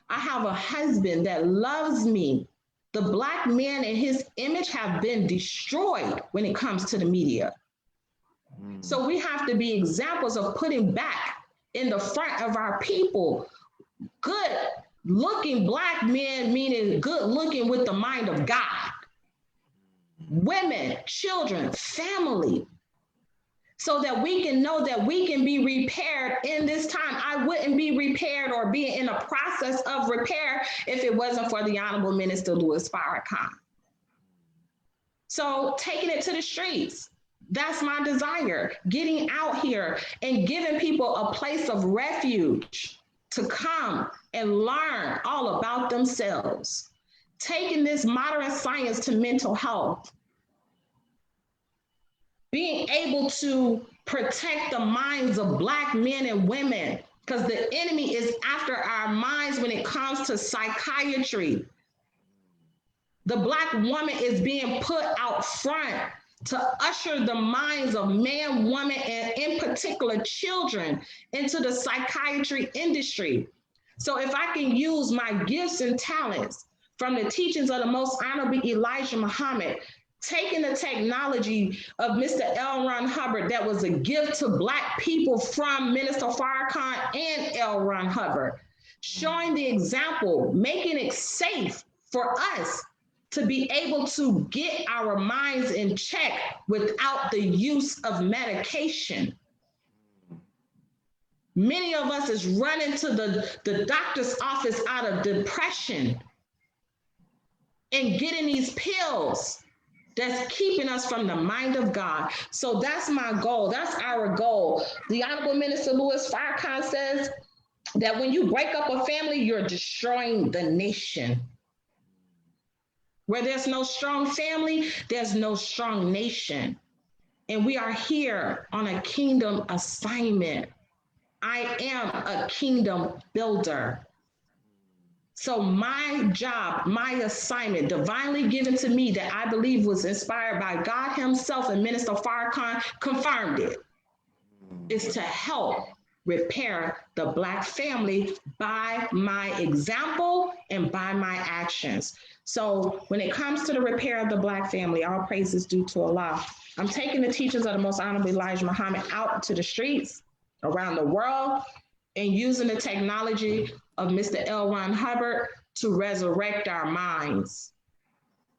I have a husband that loves me. The Black man and his image have been destroyed when it comes to the media. So we have to be examples of putting back in the front of our people good looking Black men, meaning good looking with the mind of God. Women, children, family, so that we can know that we can be repaired in this time. I wouldn't be repaired or be in a process of repair if it wasn't for the Honorable Minister Louis Farrakhan. So taking it to the streets, that's my desire. Getting out here and giving people a place of refuge to come and learn all about themselves. Taking this modern science to mental health. Being able to protect the minds of Black men and women, because the enemy is after our minds when it comes to psychiatry. The Black woman is being put out front to usher the minds of man, woman, and in particular children into the psychiatry industry. So if I can use my gifts and talents from the teachings of the Most Honorable Elijah Muhammad, taking the technology of Mr. L. Ron Hubbard that was a gift to Black people from Minister Farrakhan and L. Ron Hubbard, showing the example, making it safe for us to be able to get our minds in check without the use of medication. Many of us is running to the doctor's office out of depression and getting these pills that's keeping us from the mind of God. So that's my goal. That's our goal. The Honorable Minister Louis Farrakhan says that when you break up a family, you're destroying the nation. Where there's no strong family, there's no strong nation. And we are here on a kingdom assignment. I am a kingdom builder. So my job, my assignment, divinely given to me that I believe was inspired by God himself, and Minister Farrakhan confirmed it, is to help repair the Black family by my example and by my actions. So when it comes to the repair of the Black family, all praise is due to Allah. I'm taking the teachings of the Most Honorable Elijah Muhammad out to the streets around the world and using the technology of Mr. L. Ron Hubbard to resurrect our minds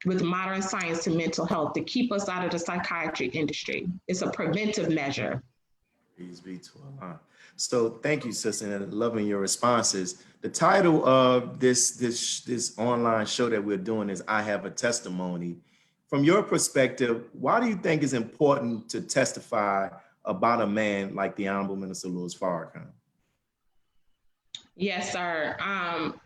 with modern science to mental health to keep us out of the psychiatry industry. It's a preventive measure. Praise be to Allah. So thank you, sister, and loving your responses. The title of this online show that we're doing is I Have a Testimony. From your perspective, why do you think it's important to testify about a man like the Honorable Minister Louis Farrakhan? Yes, sir.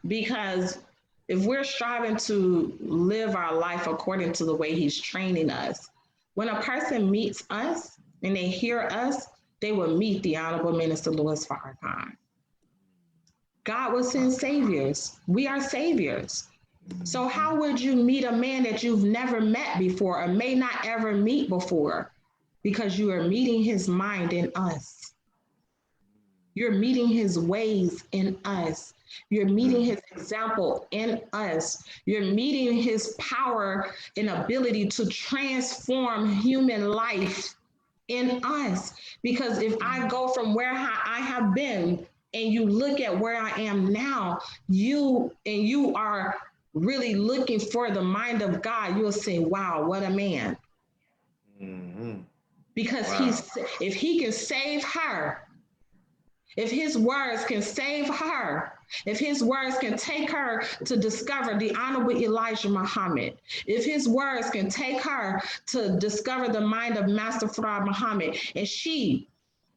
Because if we're striving to live our life according to the way he's training us, when a person meets us and they hear us, they will meet the Honorable Minister Louis Farrakhan. God will send saviors. We are saviors. So how would you meet a man that you've never met before or may not ever meet before? Because you are meeting his mind in us. You're meeting his ways in us. You're meeting his example in us. You're meeting his power and ability to transform human life in us. Because if I go from where I have been and you look at where I am now, you are really looking for the mind of God, you'll say, wow, what a man. Mm-hmm. Because Wow. if he can save her, if his words can save her, if his words can take her to discover the Honorable Elijah Muhammad, if his words can take her to discover the mind of Master Farad Muhammad, and she,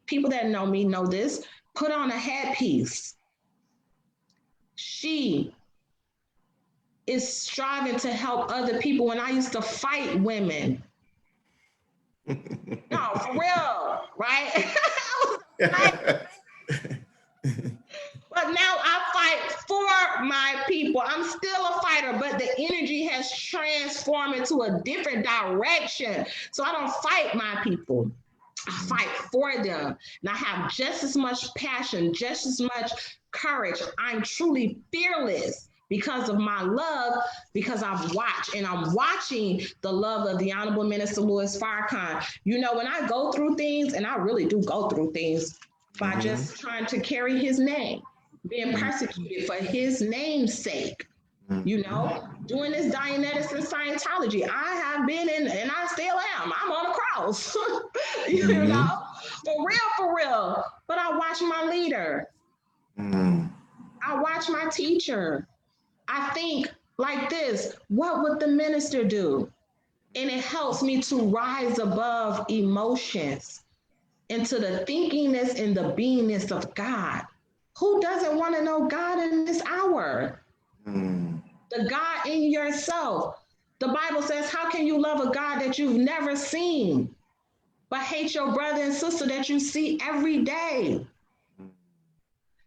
people that know me know this, put on a headpiece. She is striving to help other people. When I used to fight women, no, for real, right? But now I fight for my people. I'm still a fighter, but the energy has transformed into a different direction. So I don't fight my people. I fight for them. And I have just as much passion, just as much courage. I'm truly fearless because of my love, because I've watched and I'm watching the love of the Honorable Minister Louis Farrakhan. You know, when I go through things, and I really do go through things by just trying to carry his name, being persecuted for his name's sake, you know, doing this Dianetics and Scientology. I have been in, and I still am. I'm on a cross, you know, for real. But I watch my leader. I watch my teacher. I think like this, what would the minister do? And it helps me to rise above emotions into the thinkingness and the beingness of God. Who doesn't want to know God in this hour? The God in yourself. The Bible says, how can you love a God that you've never seen, but hate your brother and sister that you see every day?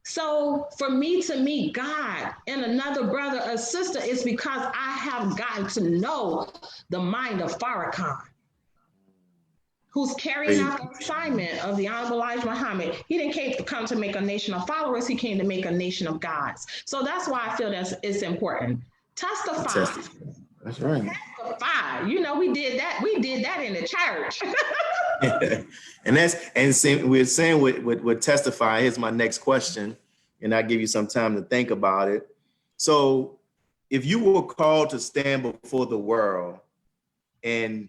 So for me to meet God and another brother or sister is because I have gotten to know the mind of Farrakhan, who's carrying out the assignment of the Honorable Elijah Muhammad. He didn't come to make a nation of followers, he came to make a nation of gods. So that's why I feel that it's important. Testify. That's right. Testify. You know, we did that in the church. We're saying with testify. Here's my next question, and I'll give you some time to think about it. So if you were called to stand before the world and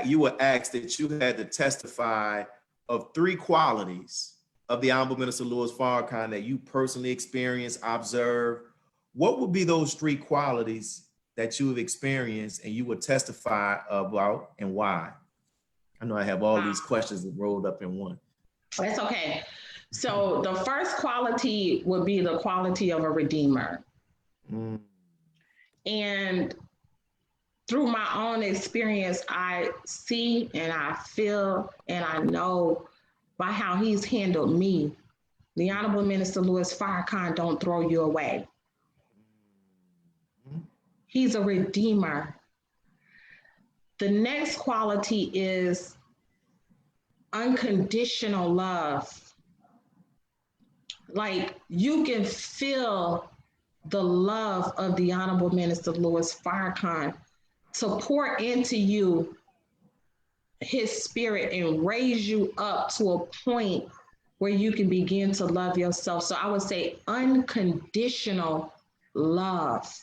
you were asked that you had to testify of 3 qualities of the Honorable Minister Louis Farrakhan that you personally experienced, observed, what would be those 3 qualities that you have experienced and you would testify about, and why? I know I have all these questions that rolled up in one. That's okay. So the first quality would be the quality of a redeemer. And through my own experience, I see and I feel and I know by how he's handled me, the Honorable Minister Louis Farrakhan don't throw you away. He's a redeemer. The next quality is unconditional love. Like, you can feel the love of the Honorable Minister Louis Farrakhan to pour into you his spirit and raise you up to a point where you can begin to love yourself. So I would say unconditional love.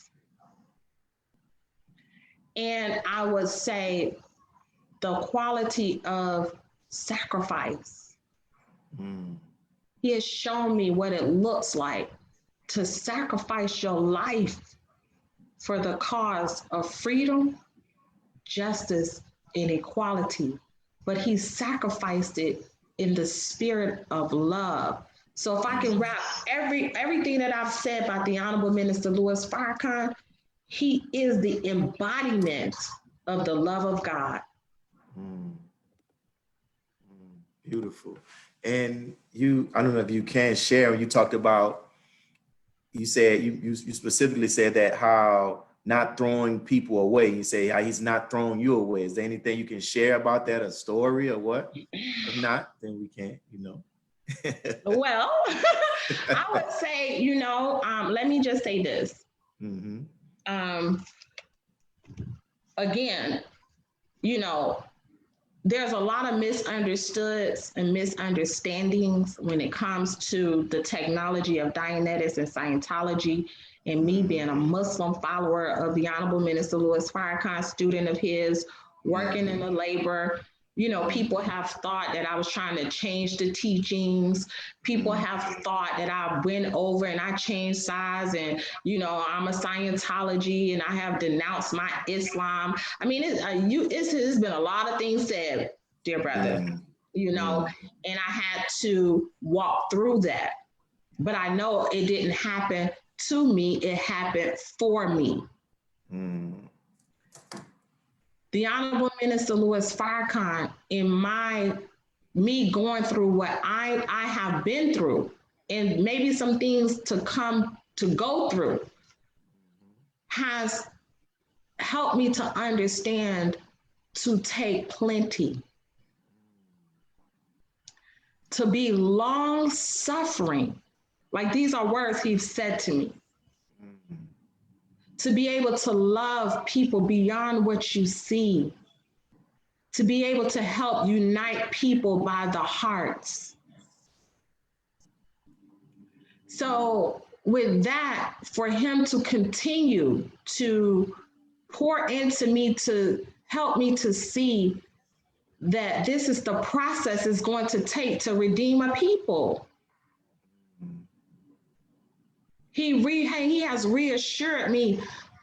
And I would say the quality of sacrifice. He has shown me what it looks like to sacrifice your life for the cause of freedom, justice, and equality. But he sacrificed it in the spirit of love. So if I can wrap everything that I've said about the Honorable Minister Louis Farrakhan, he is the embodiment of the love of God. Beautiful. And I don't know if you can share, you talked about, you said, you specifically said that how not throwing people away. You say how he's not throwing you away. Is there anything you can share about that, a story or what? If not, then we can't, you know. Well, I would say, let me just say this. Again, there's a lot of misunderstoods and misunderstandings when it comes to the technology of Dianetics and Scientology, and me being a Muslim follower of the Honorable Minister Louis Farrakhan, student of his, working in the labor. You know, people have thought that I was trying to change the teachings. People have thought that I went over and I changed sides and, you know, I'm a Scientology and I have denounced my Islam. I mean, it's been a lot of things said, dear brother, you know, and I had to walk through that. But I know it didn't happen to me, it happened for me. The Honorable Minister Louis Farrakhan, in me going through what I have been through, and maybe some things to go through, has helped me to understand to take plenty, to be long suffering. Like, these are words he's said to me. To be able to love people beyond what you see, to be able to help unite people by the hearts. So with that, for him to continue to pour into me, to help me to see that this is the process it's going to take to redeem a people. He has reassured me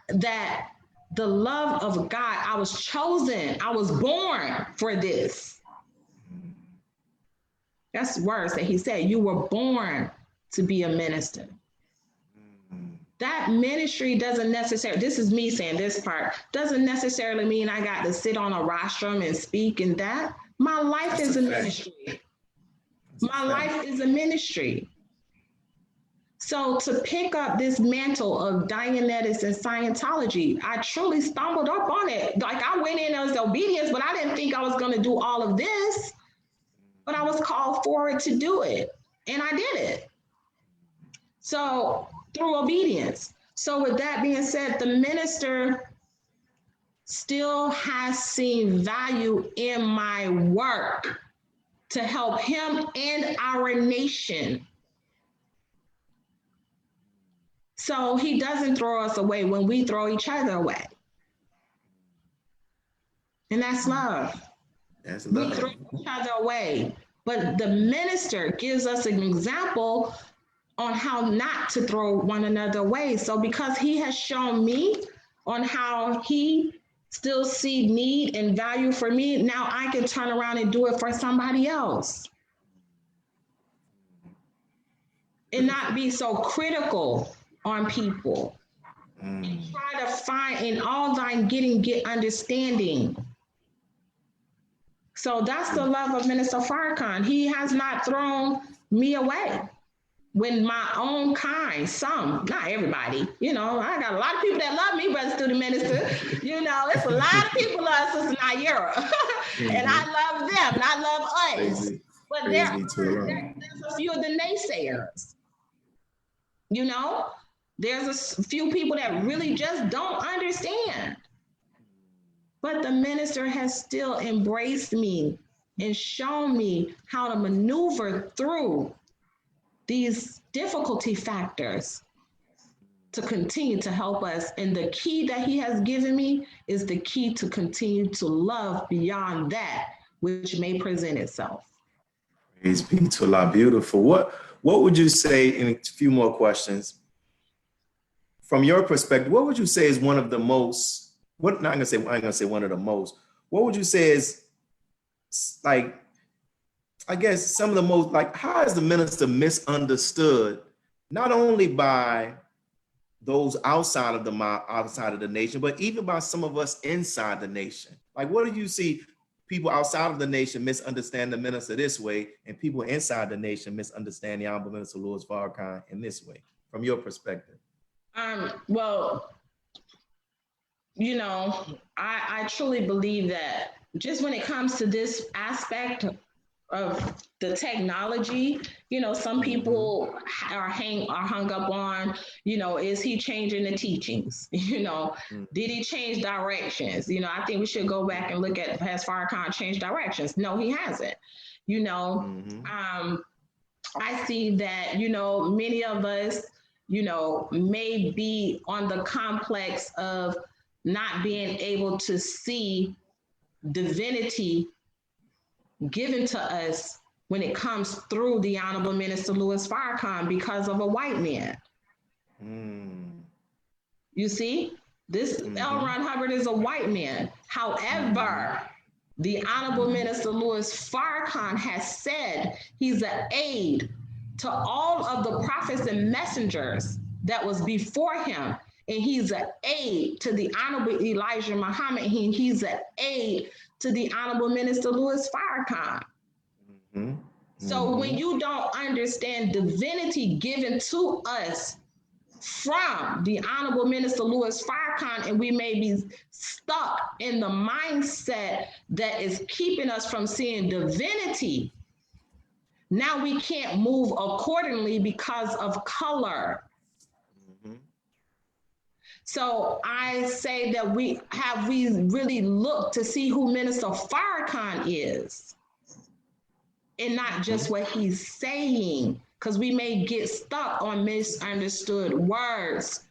that the love of God, I was chosen, I was born for this. That's words that he said, you were born to be a minister. That ministry doesn't necessarily, this is me saying this part, doesn't necessarily mean I got to sit on a rostrum and speak and that. My life is a ministry. My life is a ministry. So to pick up this mantle of Dianetics and Scientology, I truly stumbled up on it. Like, I went in as obedience, but I didn't think I was going to do all of this. But I was called forward to do it, and I did it. So through obedience. So with that being said, the minister still has seen value in my work to help him and our nation. So he doesn't throw us away when we throw each other away. And that's love. That's love. We throw each other away. But the minister gives us an example on how not to throw one another away. So because he has shown me on how he still see need and value for me, now I can turn around and do it for somebody else. And not be so critical on people. And try to find in all thine get understanding. So that's the love of Minister Farrakhan. He has not thrown me away. When my own kind, some, not everybody, you know, I got a lot of people that love me, Brother Student Minister. You know, it's a lot of people love Sister Nayyirah. And I love them, and I love us. But there's a few of the naysayers. You know, there's a few people that really just don't understand. But the minister has still embraced me and shown me how to maneuver through these difficulty factors to continue to help us. And the key that he has given me is the key to continue to love beyond that which may present itself. Praise be to Allah. Beautiful. What would you say, in a few more questions, from your perspective, what would you say is one of the most, I ain't gonna say one of the most, what would you say is, like, I guess some of the most, like, how is the minister misunderstood, not only by those outside of the nation, but even by some of us inside the nation? Like, what do you see people outside of the nation misunderstand the minister this way, and people inside the nation misunderstand the Honorable Minister Louis Farrakhan in this way, from your perspective? Well, you know, I truly believe that just when it comes to this aspect of the technology, you know, some people are hung up on, you know, is he changing the teachings? You know, did he change directions? You know, I think we should go back and look at, has Farrakhan changed directions? No, he hasn't. You know, I see that, you know, many of us, you know, may be on the complex of not being able to see divinity given to us when it comes through the Honorable Minister Louis Farrakhan because of a white man. You see, this L. Ron Hubbard is a white man. However, the Honorable Minister Louis Farrakhan has said he's an aide to all of the prophets and messengers that was before him. And he's an aide to the Honorable Elijah Muhammad. He's an aide to the Honorable Minister Louis Farrakhan. So when you don't understand divinity given to us from the Honorable Minister Louis Farrakhan, and we may be stuck in the mindset that is keeping us from seeing divinity, now we can't move accordingly because of color. So I say that we really looked to see who Minister Farrakhan is and not just what he's saying, because we may get stuck on misunderstood words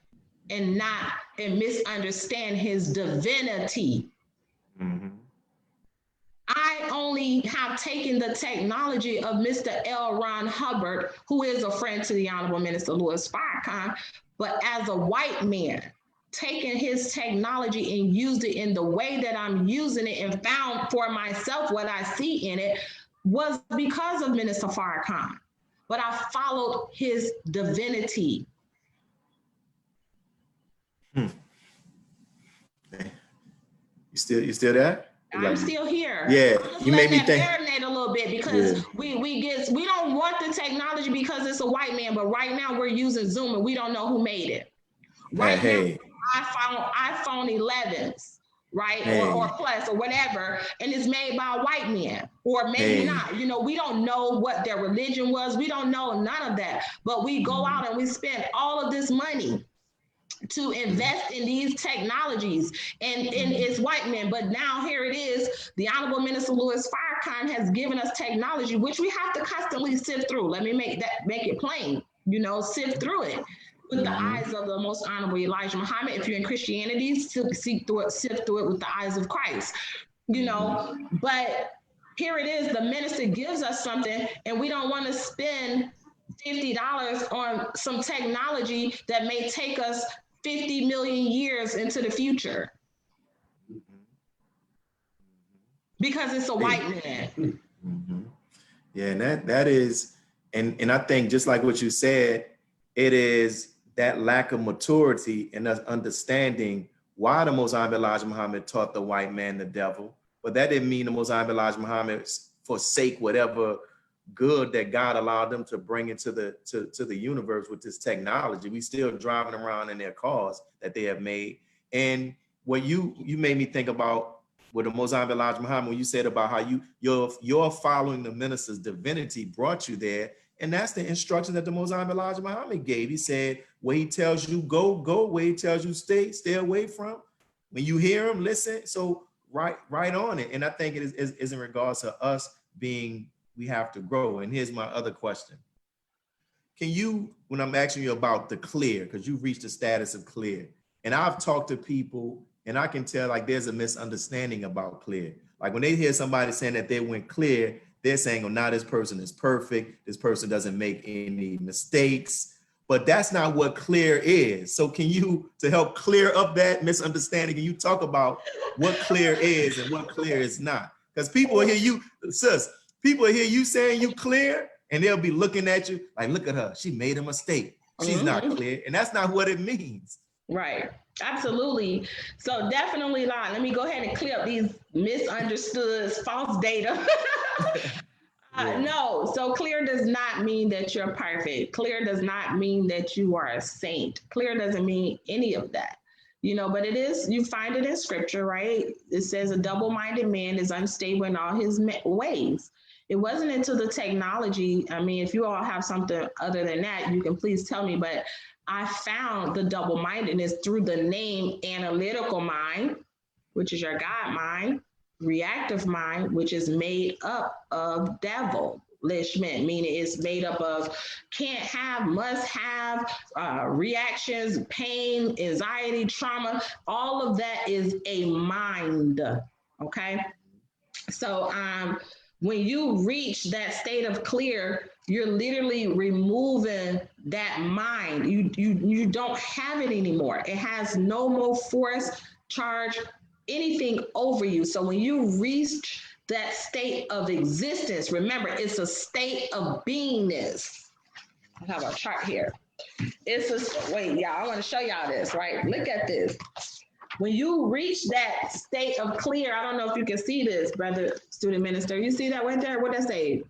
and misunderstand his divinity. I only have taken the technology of Mr. L. Ron Hubbard, who is a friend to the Honorable Minister Louis Farrakhan, but as a white man, taken his technology and used it in the way that I'm using it and found for myself what I see in it was because of Minister Farrakhan. But I followed his divinity. You still there? I'm still here. Yeah, you made me think. Marinate a little bit because we don't want the technology because it's a white man, but right now we're using Zoom and we don't know who made it. Right now, iPhone 11s, right, or plus or whatever, and it's made by a white man, or maybe not. You know, we don't know what their religion was. We don't know none of that, but we go out and we spend all of this money to invest in these technologies, and it's white men. But now here it is, the Honorable Minister Louis Farrakhan has given us technology, which we have to constantly sift through. Let me make it plain, you know, sift through it with the eyes of the Most Honorable Elijah Muhammad. If you're in Christianity, sift through it with the eyes of Christ, you know. But here it is, the minister gives us something and we don't want to spend $50 on some technology that may take us 50 million years into the future because it's a white man. Yeah, and that is, and I think just like what you said, it is that lack of maturity and us understanding why the Most Honorable Elijah Muhammad taught the white man the devil. But that didn't mean the Most Honorable Elijah Muhammad forsake whatever good that God allowed them to bring into the universe with this technology. We still driving around in their cars that they have made. And what you made me think about with the Most Honorable Elijah Muhammad, when you said about how you're following the minister's divinity brought you there. And that's the instruction that the Most Honorable Elijah Muhammad gave. He said, where he tells you go, where he tells you stay away from. When you hear him, listen. So right on it. And I think it is in regards to us we have to grow. And here's my other question. Can you, when I'm asking you about the clear, because you've reached the status of clear, and I've talked to people and I can tell like there's a misunderstanding about clear. Like when they hear somebody saying that they went clear, they're saying, oh, now this person is perfect. This person doesn't make any mistakes, but that's not what clear is. So can you, to help clear up that misunderstanding, can you talk about what clear is and what clear is not? Because people hear you, sis, people hear you saying you clear and they'll be looking at you like, look at her, she made a mistake. She's not clear. And that's not what it means. Right. Absolutely. So definitely, let me go ahead and clear up these misunderstood false data. No, so clear does not mean that you're perfect. Clear does not mean that you are a saint. Clear doesn't mean any of that, you know, but it is, you find it in scripture, right? It says a double-minded man is unstable in all his ways. it wasn't until the technology. I mean, if you all have something other than that, you can please tell me, but I found the double-mindedness through the name analytical mind, which is your God mind, reactive mind, which is made up of devilishment, meaning it's made up of can't have, must have, reactions, pain, anxiety, trauma. All of that is a mind. Okay. So when you reach that state of clear, you're literally removing that mind. You don't have it anymore. It has no more force, charge, anything over you. So when you reach that state of existence, remember, it's a state of beingness. I have a chart here. Wait, y'all, I want to show y'all this, right? Look at this. When you reach that state of clear, I don't know if you can see this, brother student minister. You see that right there? What does that say?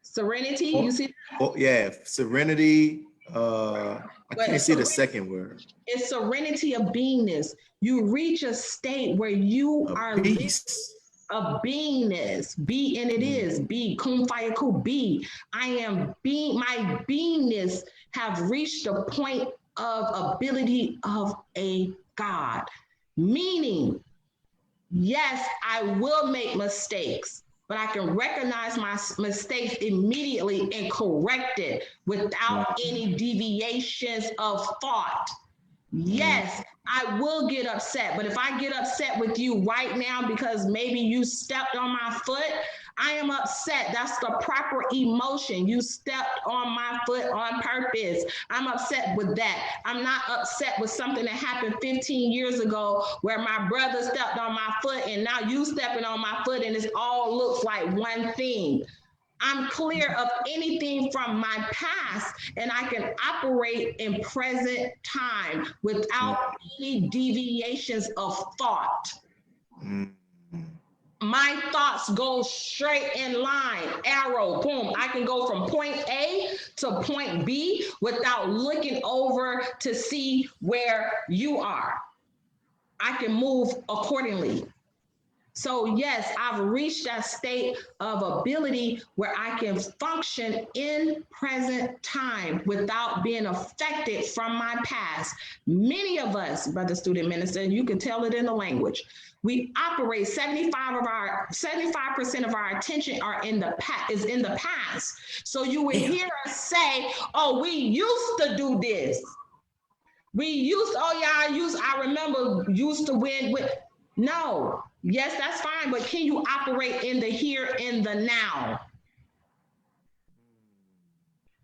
Serenity? You see that? Oh, yeah, serenity. I can't see the second word. It's serenity of beingness. You reach a state where you are peace. Of beingness. Be, and it is. Be. Kum fire ku. Be. I am being. My beingness have reached a point of ability of a God. Meaning, yes, I will make mistakes, but I can recognize my mistakes immediately and correct it without any deviations of thought. Yes, I will get upset, but if I get upset with you right now because maybe you stepped on my foot, I am upset. That's the proper emotion. You stepped on my foot on purpose. I'm upset with that. I'm not upset with something that happened 15 years ago where my brother stepped on my foot and now you stepping on my foot and it all looks like one thing. I'm clear of anything from my past and I can operate in present time without any deviations of thought. My thoughts go straight in line, arrow, boom. I can go from point A to point B without looking over to see where you are. I can move accordingly. So yes, I've reached that state of ability where I can function in present time without being affected from my past. Many of us, brother student minister, you can tell it in the language, we operate 75% of our attention is in the past. So you would hear us say, oh, we used to do this. I remember used to win with. No, yes, that's fine, but can you operate in the here and the now?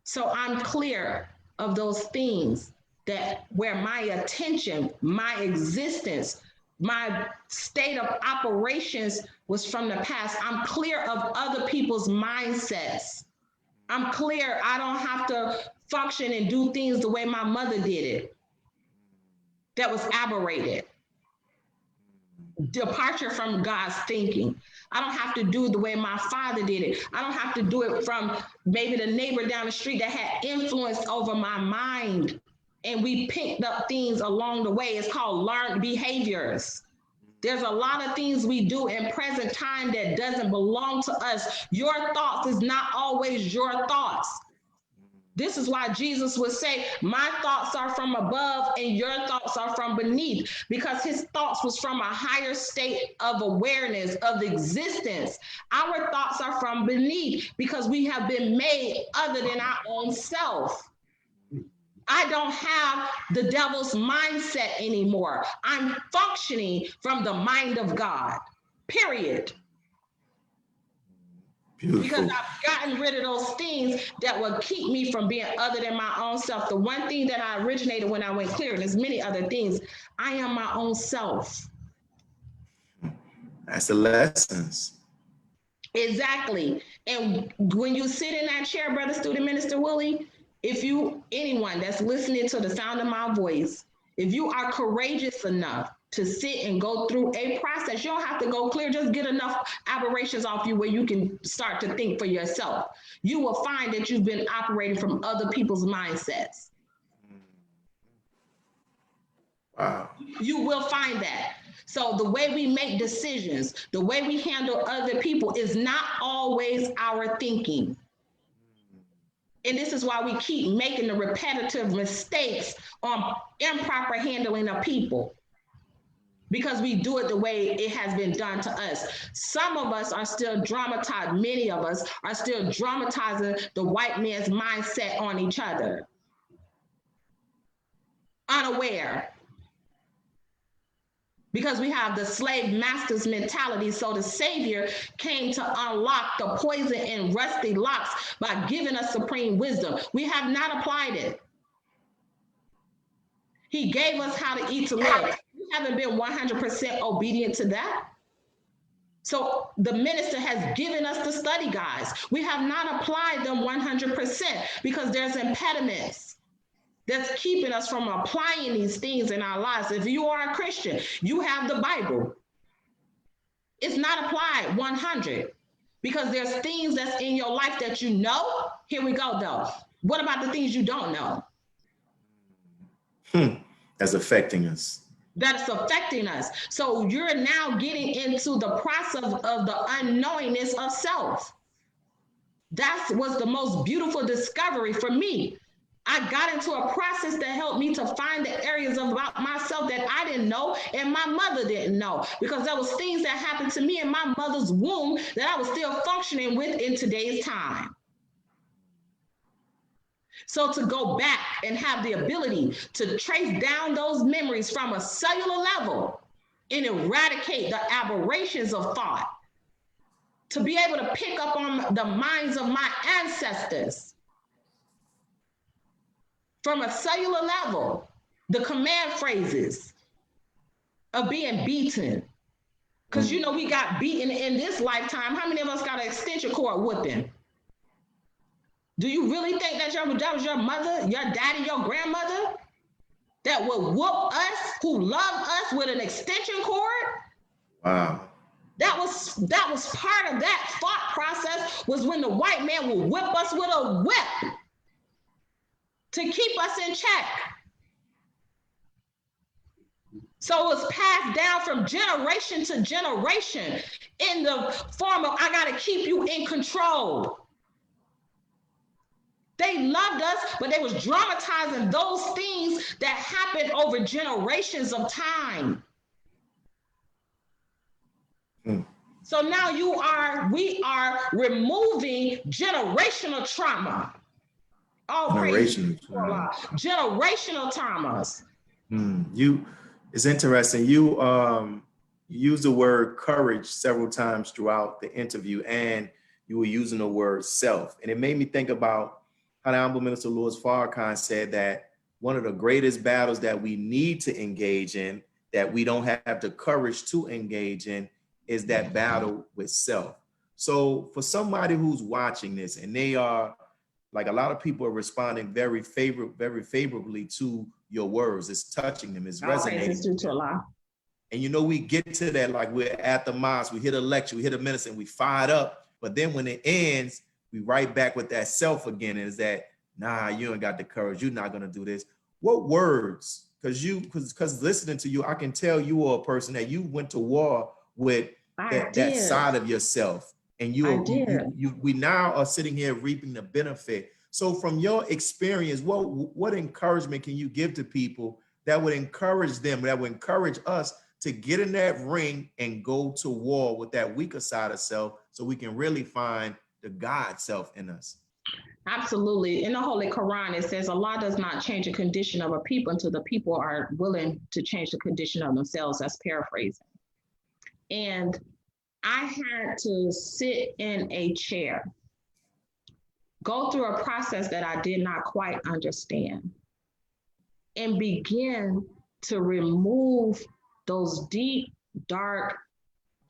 So I'm clear of those things that where my attention, my existence, my state of operations was from the past. I'm clear of other people's mindsets. I'm clear I don't have to function and do things the way my mother did it. That was aberrated. Departure from God's thinking. I don't have to do it the way my father did it. I don't have to do it from maybe the neighbor down the street that had influence over my mind. And we picked up things along the way. It's called learned behaviors. There's a lot of things we do in present time that doesn't belong to us. Your thoughts is not always your thoughts. This is why Jesus would say, my thoughts are from above and your thoughts are from beneath, because his thoughts was from a higher state of awareness of existence. Our thoughts are from beneath because we have been made other than our own self. I don't have the devil's mindset anymore. I'm functioning from the mind of God, period. Beautiful. Because I've gotten rid of those things that would keep me from being other than my own self. The one thing that I originated when I went clear, and there's many other things, I am my own self. That's the lessons. Exactly. And when you sit in that chair, brother student minister Willie, anyone that's listening to the sound of my voice, if you are courageous enough to sit and go through a process, you don't have to go clear, just get enough aberrations off you where you can start to think for yourself. You will find that you've been operating from other people's mindsets. Wow. You will find that. So the way we make decisions, the way we handle other people is not always our thinking. And this is why we keep making the repetitive mistakes on improper handling of people, because we do it the way it has been done to us. Some of us are still dramatized. Many of us are still dramatizing the white man's mindset on each other, unaware. Because we have the slave master's mentality. So the Savior came to unlock the poison in rusty locks by giving us supreme wisdom. We have not applied it. He gave us how to eat to live. We haven't been 100% obedient to that. So the minister has given us the study guides. We have not applied them 100% because there's impediments that's keeping us from applying these things in our lives. If you are a Christian, you have the Bible. It's not applied 100 because there's things that's in your life that you know. Here we go, though. What about the things you don't know? That's affecting us. That's affecting us. So you're now getting into the process of the unknowingness of self. That was the most beautiful discovery for me. I got into a process that helped me to find the areas about myself that I didn't know and my mother didn't know, because there was things that happened to me in my mother's womb that I was still functioning with in today's time. So to go back and have the ability to trace down those memories from a cellular level and eradicate the aberrations of thought, to be able to pick up on the minds of my ancestors from a cellular level, the command phrases of being beaten. Because you know we got beaten in this lifetime. How many of us got an extension cord whipping? Do you really think that was your mother, your daddy, your grandmother that would whoop us, who loved us, with an extension cord? Wow. That was part of that thought process, was when the white man would whip us with a whip to keep us in check. So it was passed down from generation to generation in the form of, I got to keep you in control. They loved us, but they was dramatizing those things that happened over generations of time. So now we are removing generational trauma. Generational traumas. It's interesting. You use the word courage several times throughout the interview, and you were using the word self. And it made me think about how the Honorable Minister Louis Farrakhan said that one of the greatest battles that we need to engage in, that we don't have the courage to engage in, is that battle with self. So for somebody who's watching this, and they are, like, a lot of people are responding very favorably to your words. It's touching them, it's resonating. It's due to Allah. And you know, we get to that, like we're at the mosque, we hit a lecture, we hit a minister, and we fired up. But then when it ends, we right back with that self again. And is that, nah, you ain't got the courage, you're not gonna do this. What words? Because listening to you, I can tell you are a person that you went to war with that side of yourself. And we now are sitting here reaping the benefit. So from your experience, what encouragement can you give to people that would encourage them, that would encourage us to get in that ring and go to war with that weaker side of self, so we can really find the God self in us? Absolutely. In the Holy Quran, it says Allah does not change the condition of a people until the people are willing to change the condition of themselves. That's paraphrasing. And I had to sit in a chair, go through a process that I did not quite understand, and begin to remove those deep, dark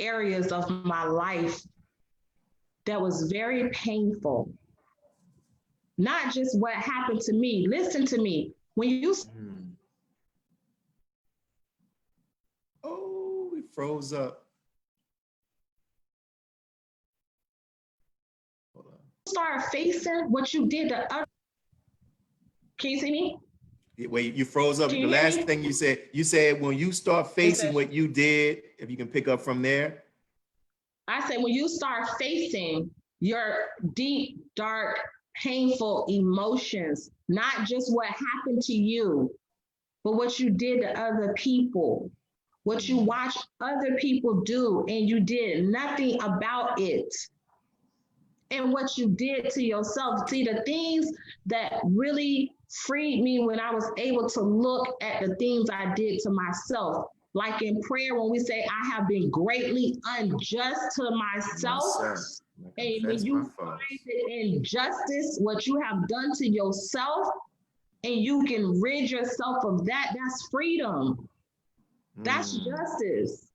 areas of my life that was very painful. Not just what happened to me. Listen to me. When you Oh, we froze up. start facing what you did to others. Can you see me? Wait, you froze up. The last thing you said when you start facing what you did, if you can pick up from there. I said, when you start facing your deep, dark, painful emotions, not just what happened to you, but what you did to other people, what you watched other people do and you did nothing about it, and what you did to yourself. See, the things that really freed me when I was able to look at the things I did to myself. Like in prayer, when we say, I have been greatly unjust to myself. And when you find the injustice, what you have done to yourself, and you can rid yourself of that, that's freedom. That's justice.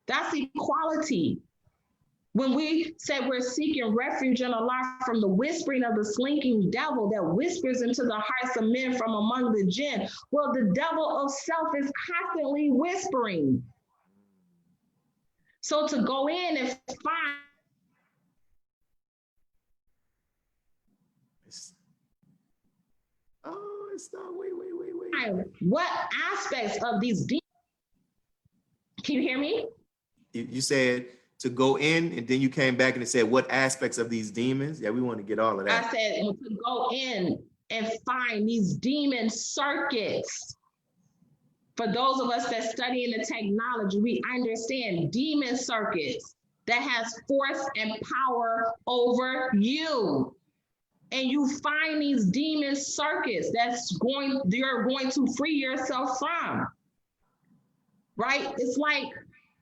That's equality. When we say we're seeking refuge in Allah from the whispering of the slinking devil that whispers into the hearts of men from among the jinn, well, the devil of self is constantly whispering. So to go in and find what aspects of these demons. Can you hear me? You said to go in, and then you came back and said what aspects of these demons? Yeah, we want to get all of that. I said to go in and find these demon circuits. For those of us that study in the technology, we understand demon circuits that has force and power over you. And you find these demon circuits you're going to free yourself from. Right? It's like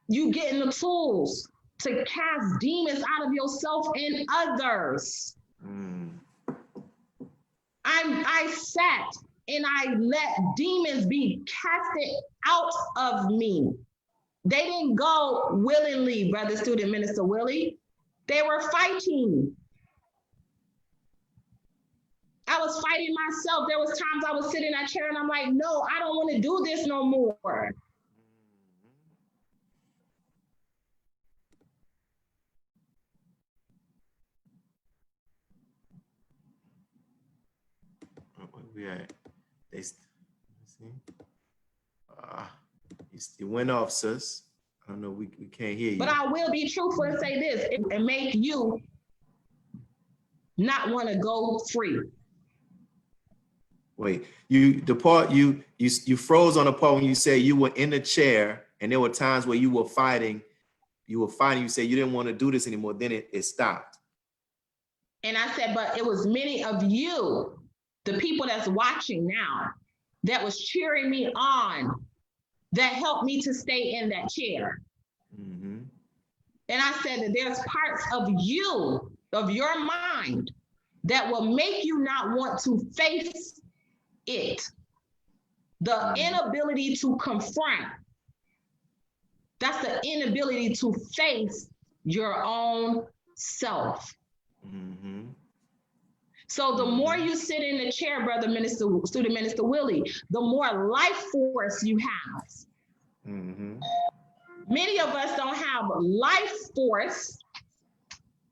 you getting the tools to cast demons out of yourself and others. I sat and I let demons be casted out of me. They didn't go willingly, Brother Student Minister Willie. They were fighting. I was fighting myself. There was times I would sit in that chair and I'm like, no, I don't want to do this no more. Yeah, it went off, sis. I don't know, we can't hear you. But I will be truthful and say this, and make you not want to go free. Wait, you froze on the part when you said you were in the chair and there were times where you were fighting, you said you didn't want to do this anymore, then it stopped. And I said, but it was many of you, the people that's watching now, that was cheering me on, that helped me to stay in that chair. And I said that there's parts of you, of your mind, that will make you not want to face it. The inability to confront. That's the inability to face your own self. So the more you sit in the chair, Brother Minister, Student Minister Willie, the more life force you have. Many of us don't have life force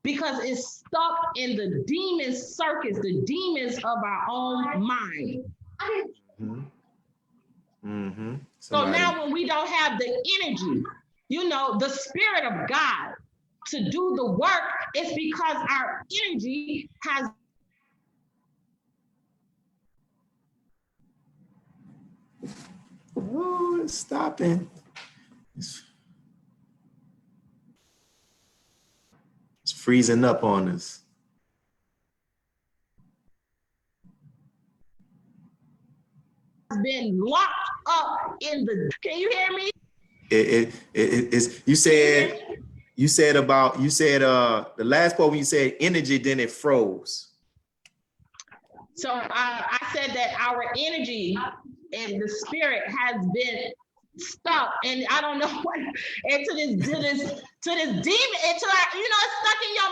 because it's stuck in the demon circus, the demons of our own mind. So now when we don't have the energy, the Spirit of God to do the work, it's because our energy has it's stopping. It's freezing up on us. Been locked up in the. Can you hear me? It's you said the last part when you said energy, then it froze. So I said that our energy and the spirit has been stuck, and I don't know what, into this demon, into our, it's stuck in your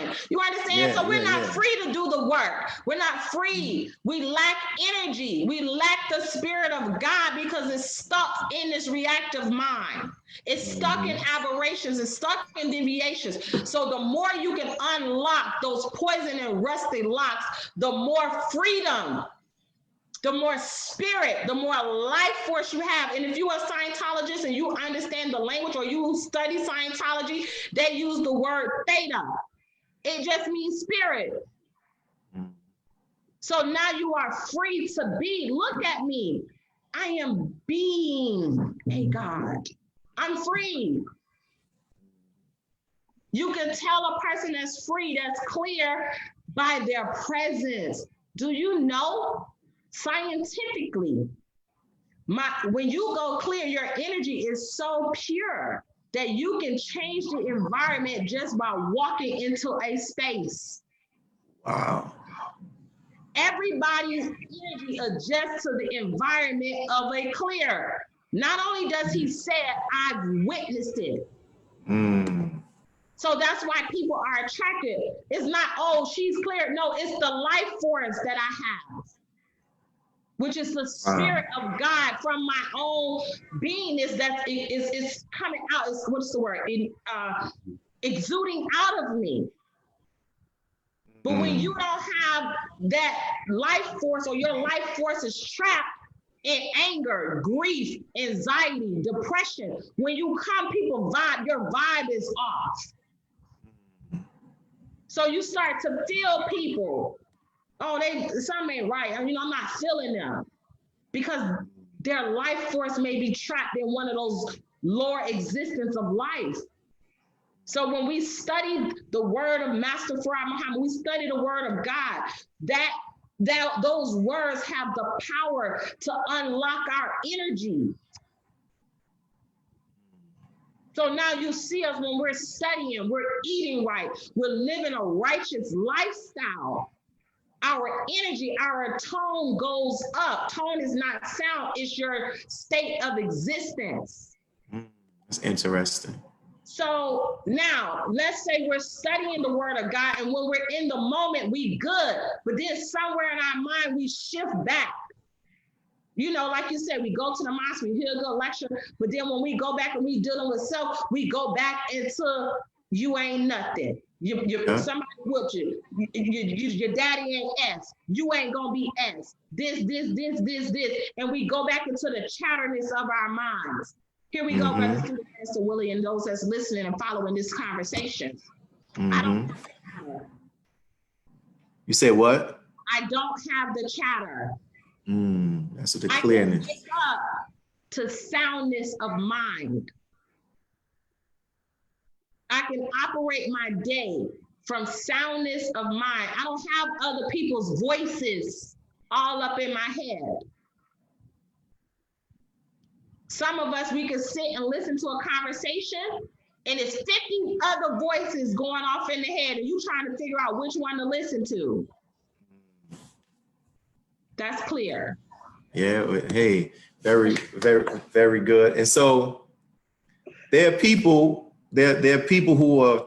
mind. You understand? So we're not free to do the work. We're not free. We lack energy. We lack the Spirit of God because it's stuck in this reactive mind. It's stuck in aberrations. It's stuck in deviations. So the more you can unlock those poison and rusty locks, the more freedom the more spirit, the more life force you have. And if you are a Scientologist and you understand the language or you study Scientology, they use the word theta. It just means spirit. So now you are free to be. Look at me. I am being a God. I'm free. You can tell a person that's free, that's clear, by their presence. Do you know, scientifically, when you go clear, your energy is so pure that you can change the environment just by walking into a space. Wow. Everybody's energy adjusts to the environment of a clear. Not only does he say it, I've witnessed it. So that's why people are attracted. It's not, oh, she's clear. No, it's the life force that I have, which is the spirit of God from my own beingness that is coming out. Is what's the word? Exuding out of me. But when you don't have that life force, or your life force is trapped in anger, grief, anxiety, depression, when you come, people vibe, your vibe is off. So you start to feel people, oh, something ain't right. I'm not feeling them, because their life force may be trapped in one of those lower existence of life. So when we study the word of Master Farad Muhammad, we study the word of God, that those words have the power to unlock our energy. So now you see us when we're studying, we're eating right, we're living a righteous lifestyle. Our energy, our tone goes up. Tone is not sound, it's your state of existence. That's interesting. So now let's say we're studying the word of God, and when we're in the moment, we good, but then somewhere in our mind, we shift back. Like you said, we go to the mosque, we hear a good lecture, but then when we go back and we dealing with self, we go back into you ain't nothing. Somebody whooped you. Your daddy ain't S. You ain't gonna be S. This. And we go back into the chatterness of our minds. Here we go, Brother Stephen, Pastor Willie, and those that's listening and following this conversation. I don't have chatter. You say what? I don't have the chatter. That's what the clearness. I can wake up to soundness of mind. I can operate my day from soundness of mind. I don't have other people's voices all up in my head. Some of us, we can sit and listen to a conversation, and it's 50 other voices going off in the head, and you trying to figure out which one to listen to. That's clear. Yeah, hey, very, very, very good. And so there are people who are,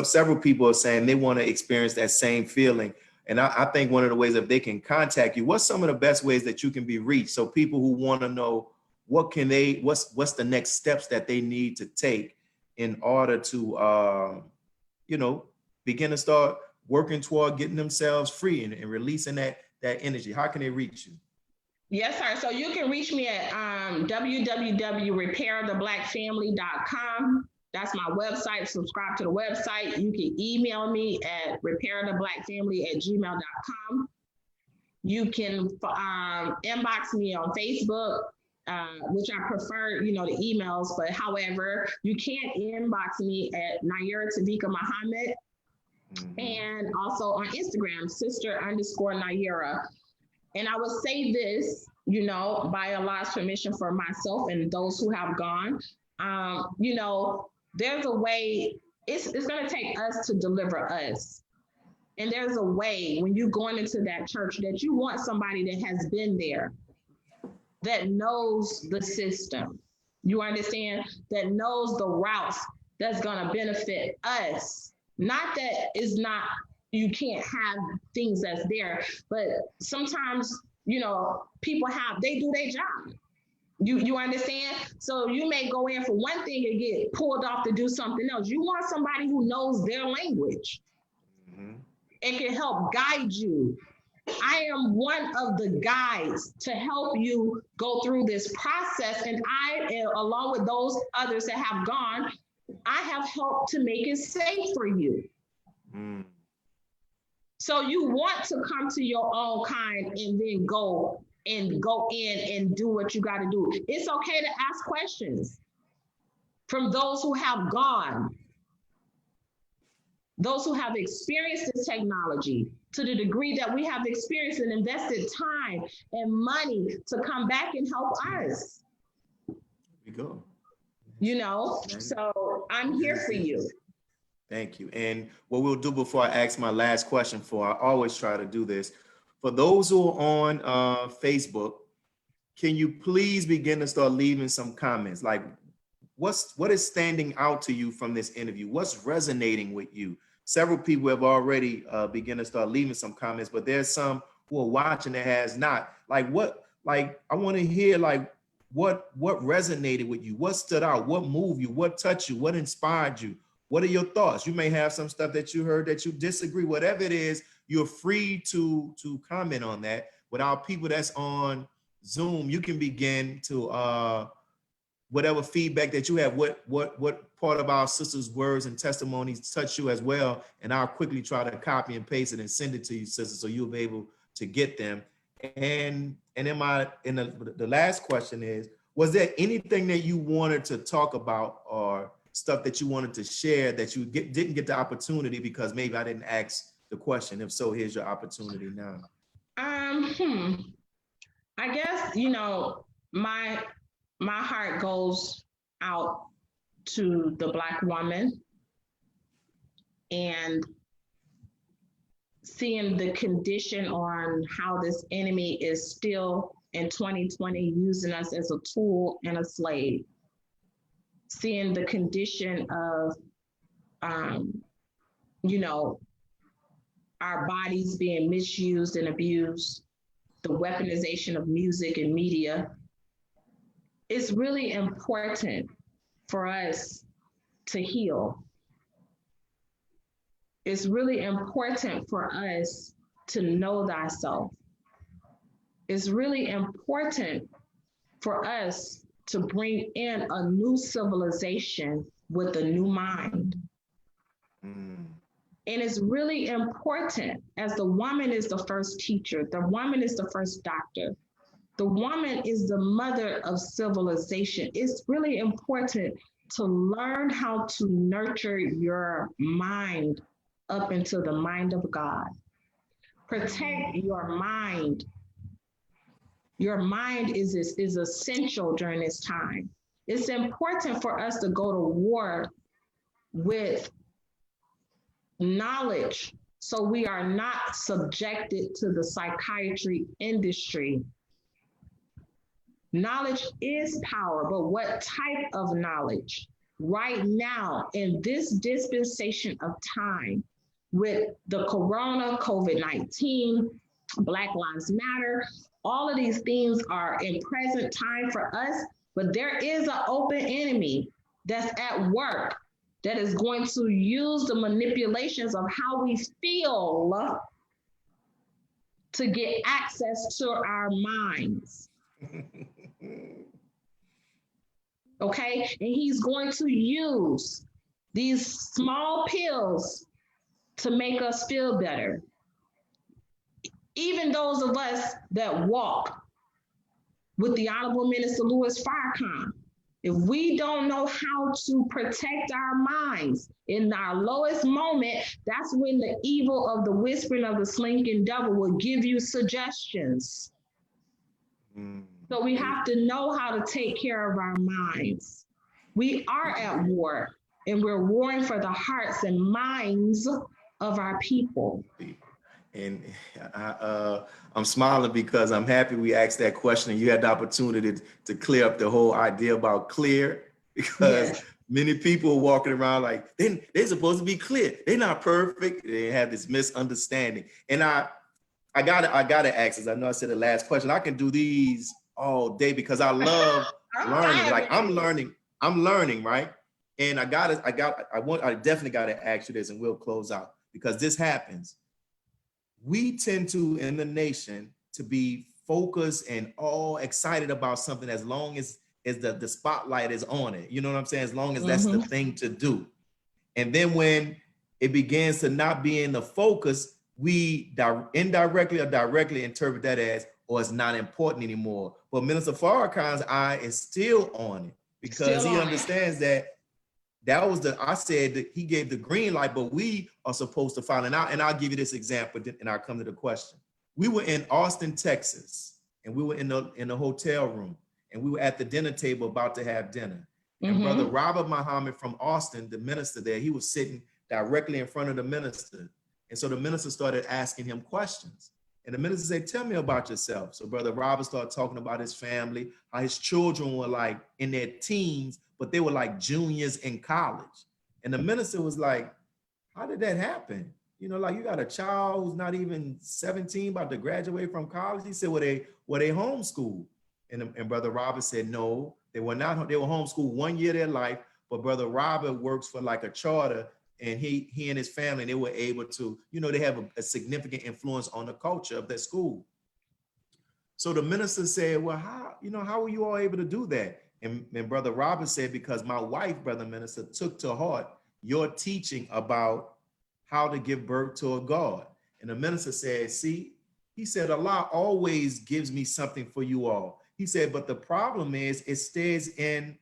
several people are saying they want to experience that same feeling. And I think one of the ways, if they can contact you, what's some of the best ways that you can be reached? So people who want to know what's the next steps that they need to take in order to, begin to start working toward getting themselves free and releasing that energy. How can they reach you? Yes, sir. So you can reach me at www.repairtheblackfamily.com. That's my website. Subscribe to the website. You can email me at repairtheblackfamily@gmail.com. You can inbox me on Facebook, which I prefer, the emails. But however, you can inbox me at Nayyirah Tavika Muhammad, and also on Instagram, sister_Nayyirah. And I would say this, by Allah's permission for myself and those who have gone, there's a way, it's going to take us to deliver us. And there's a way when you're going into that church that you want somebody that has been there, that knows the system. You understand? That knows the routes that's going to benefit us. Not that it's not, you can't have things that's there, but sometimes, people they do their job. You understand? So you may go in for one thing and get pulled off to do something else. You want somebody who knows their language and can help guide you I am one of the guides to help you go through this process. And I, along with those others that have gone, I have helped to make it safe for you. Mm. So you want to come to your own kind and then go in and do what you got to do. It's okay to ask questions from those who have gone, those who have experienced this technology to the degree that we have experienced and invested time and money to come back and help us. There we go. You know, so I'm here for you. Thank you. And what we'll do before I ask my last question I always try to do this. For those who are on Facebook, can you please begin to start leaving some comments? Like what is standing out to you from this interview? What's resonating with you? Several people have already begun to start leaving some comments, but there's some who are watching that has not. Like I want to hear like what resonated with you? What stood out? What moved you? What touched you? What inspired you? What are your thoughts? You may have some stuff that you heard that you disagree, whatever it is, you're free to comment on that. With our people that's on Zoom, you can begin to whatever feedback that you have, what part of our sisters' words and testimonies touch you as well. And I'll quickly try to copy and paste it and send it to you, sisters, so you'll be able to get them. And in the last question is, was there anything that you wanted to talk about or stuff that you wanted to share that you didn't get the opportunity because maybe I didn't ask the question? If so, here's your opportunity now. I guess, you know, my heart goes out to the Black woman and seeing the condition on how this enemy is still in 2020 using us as a tool and a slave. Seeing the condition of, you know, our bodies being misused and abused, the weaponization of music and media. It's really important for us to heal. It's really important for us to know thyself. It's really important for us to bring in a new civilization with a new mind. Mm. And it's really important, as the woman is the first teacher, the woman is the first doctor, the woman is the mother of civilization. It's really important to learn how to nurture your mind up into the mind of God. Protect your mind. Your mind is essential during this time. It's important for us to go to war with knowledge so we are not subjected to the psychiatry industry. Knowledge is power, but what type of knowledge? Right now, in this dispensation of time, with the corona, COVID-19, Black Lives Matter, all of these things are in present time for us, but there is an open enemy that's at work that is going to use the manipulations of how we feel to get access to our minds. Okay, and he's going to use these small pills to make us feel better. Even those of us that walk with the Honorable Minister Louis Farrakhan, if we don't know how to protect our minds in our lowest moment, that's when the evil of the whispering of the slinking devil will give you suggestions. So we have to know how to take care of our minds. We are at war, and we're warring for the hearts and minds of our people. And I'm smiling because I'm happy we asked that question and you had the opportunity to clear up the whole idea about clear, because many people are walking around like they're supposed to be clear. They're not perfect. They have this misunderstanding. And I gotta ask, as I know I said the last question, I can do these all day because I love learning. Like I'm learning, right? And I definitely gotta ask you this and we'll close out, because this happens. we tend to, in the nation, to be focused and all excited about something as long as the spotlight is on it. You know what I'm saying? As long as that's the thing to do. And then when it begins to not be in the focus, we indirectly or directly interpret that as, or it's not important anymore. But Minister Farrakhan's eye is still on it because he understands that was I said that he gave the green light, but we are supposed to follow. And I'll give you this example, and I'll come to the question. We were in Austin, Texas, and we were in the hotel room, and we were at the dinner table about to have dinner. And Brother Robert Muhammad from Austin, the minister there, he was sitting directly in front of the minister. And so the minister started asking him questions. And the minister said, tell me about yourself. So Brother Robert started talking about his family, how his children were like in their teens, but they were like juniors in college. And the minister was like, how did that happen? You know, like you got a child who's not even 17, about to graduate from college. He said, were they homeschooled? And Brother Robert said, no, they were not. They were homeschooled 1 year of their life, but Brother Robert works for like a charter, and he and his family, they were able to, you know, they have a significant influence on the culture of that school. So the minister said, well, how were you all able to do that? And Brother Robert said, because my wife, Brother Minister, took to heart your teaching about how to give birth to a God. And the minister said, see, he said, Allah always gives me something for you all. He said, but the problem is it stays in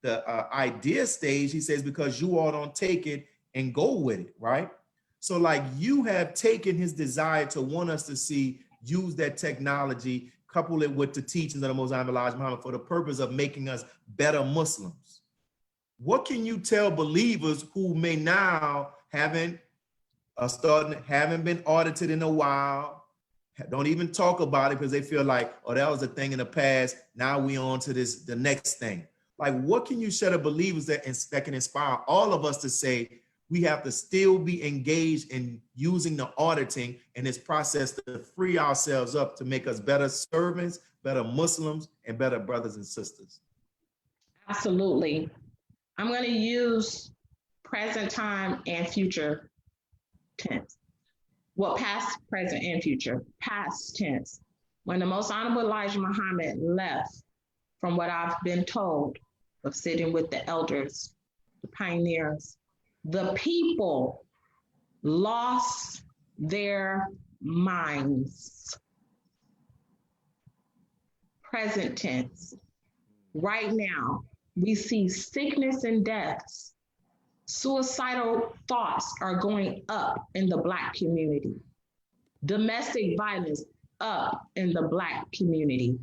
the idea stage. He says, because you all don't take it and go with it, right? So like you have taken his desire to want us to see, use that technology, couple it with the teachings of the Most High Elijah Muhammad for the purpose of making us better Muslims. What can you tell believers who may now haven't been audited in a while, don't even talk about it because they feel like, oh, that was a thing in the past. Now we on to the next thing. Like, what can you share to believers that can inspire all of us to say, we have to still be engaged in using the auditing in this process to free ourselves up to make us better servants, better Muslims, and better brothers and sisters? Absolutely. I'm going to use present time and future tense. Well, past, present, and future. Past tense. When the Most Honorable Elijah Muhammad left, from what I've been told of sitting with the elders, the pioneers, the people lost their minds. Present tense. Right now, we see sickness and deaths. Suicidal thoughts are going up in the Black community. Domestic violence up in the Black community.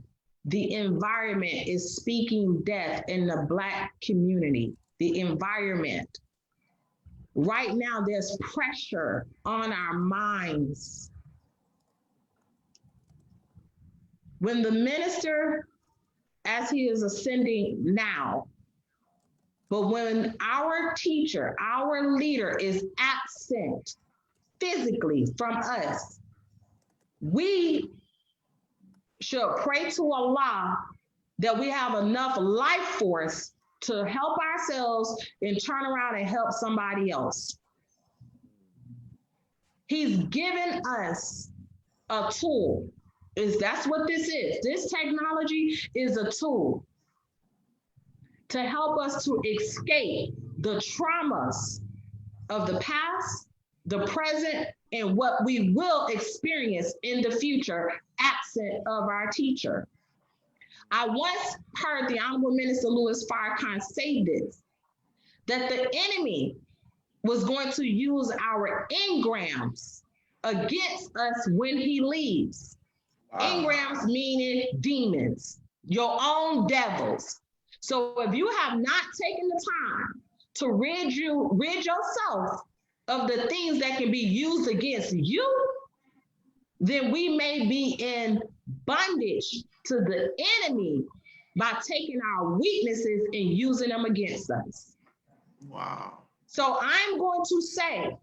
The environment is speaking death in the Black community. The environment. Right now, there's pressure on our minds. When the minister, as he is ascending now, but when our teacher, our leader is absent physically from us, we should pray to Allah that we have enough life force to help ourselves and turn around and help somebody else. He's given us a tool. That's what this is. This technology is a tool to help us to escape the traumas of the past, the present, and what we will experience in the future absent of our teacher. I once heard the Honorable Minister Louis Farrakhan say this, that the enemy was going to use our engrams against us when he leaves. Wow. Engrams meaning demons, your own devils. So if you have not taken the time to rid yourself of the things that can be used against you, then we may be in bondage to the enemy by taking our weaknesses and using them against us. Wow. So I'm going to say,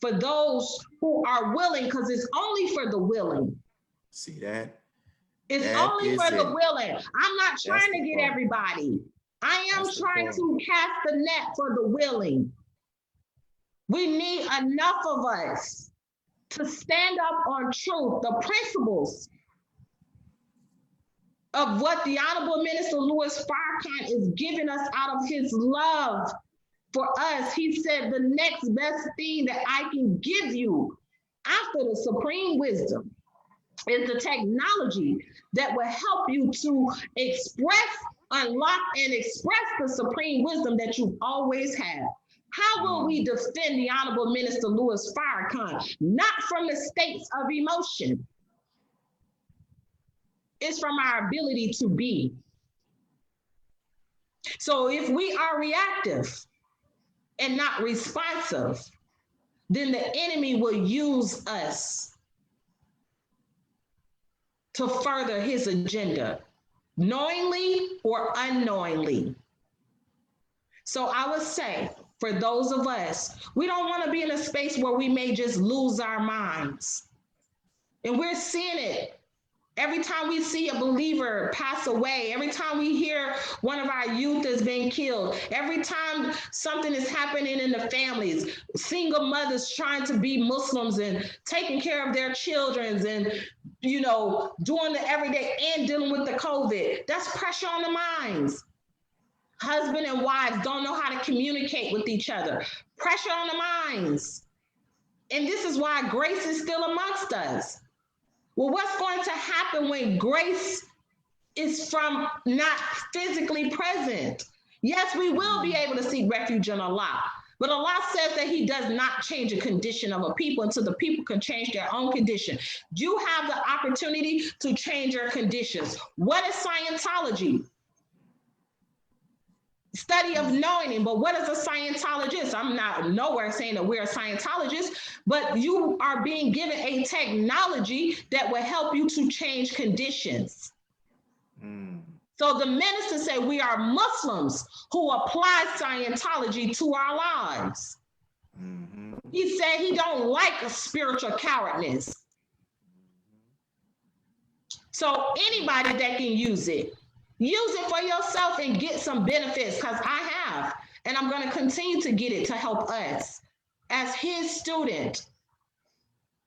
for those who are willing, because it's only for the willing. See that? It's only for the willing. I'm not trying to get everybody. I am trying to cast the net for the willing. We need enough of us to stand up on truth, the principles of what the Honorable Minister Louis Farrakhan is giving us out of his love for us. He said, the next best thing that I can give you after the supreme wisdom is the technology that will help you to express, unlock, and express the supreme wisdom that you've always had. How will we defend the Honorable Minister Louis Farrakhan? Not from the states of emotion. It's from our ability to be. So if we are reactive and not responsive, then the enemy will use us to further his agenda, knowingly or unknowingly. So I would say, for those of us, we don't want to be in a space where we may just lose our minds. And we're seeing it. Every time we see a believer pass away, every time we hear one of our youth has been killed, every time something is happening in the families, single mothers trying to be Muslims and taking care of their children and, you know, doing the everyday and dealing with the COVID, that's pressure on the minds. Husband and wives don't know how to communicate with each other. Pressure on the minds. And this is why grace is still amongst us. Well, what's going to happen when grace is from not physically present? Yes, we will be able to seek refuge in Allah, but Allah says that he does not change the condition of a people until the people can change their own condition. You have the opportunity to change your conditions. What is Scientology? Study of knowing him, but what is a Scientologist? I'm not nowhere saying that we're a Scientologist, but you are being given a technology that will help you to change conditions. So the minister said we are Muslims who apply Scientology to our lives. He said he don't like a spiritual cowardness. So anybody that can use it for yourself and get some benefits, because I have, and I'm going to continue to get it to help us. As his student,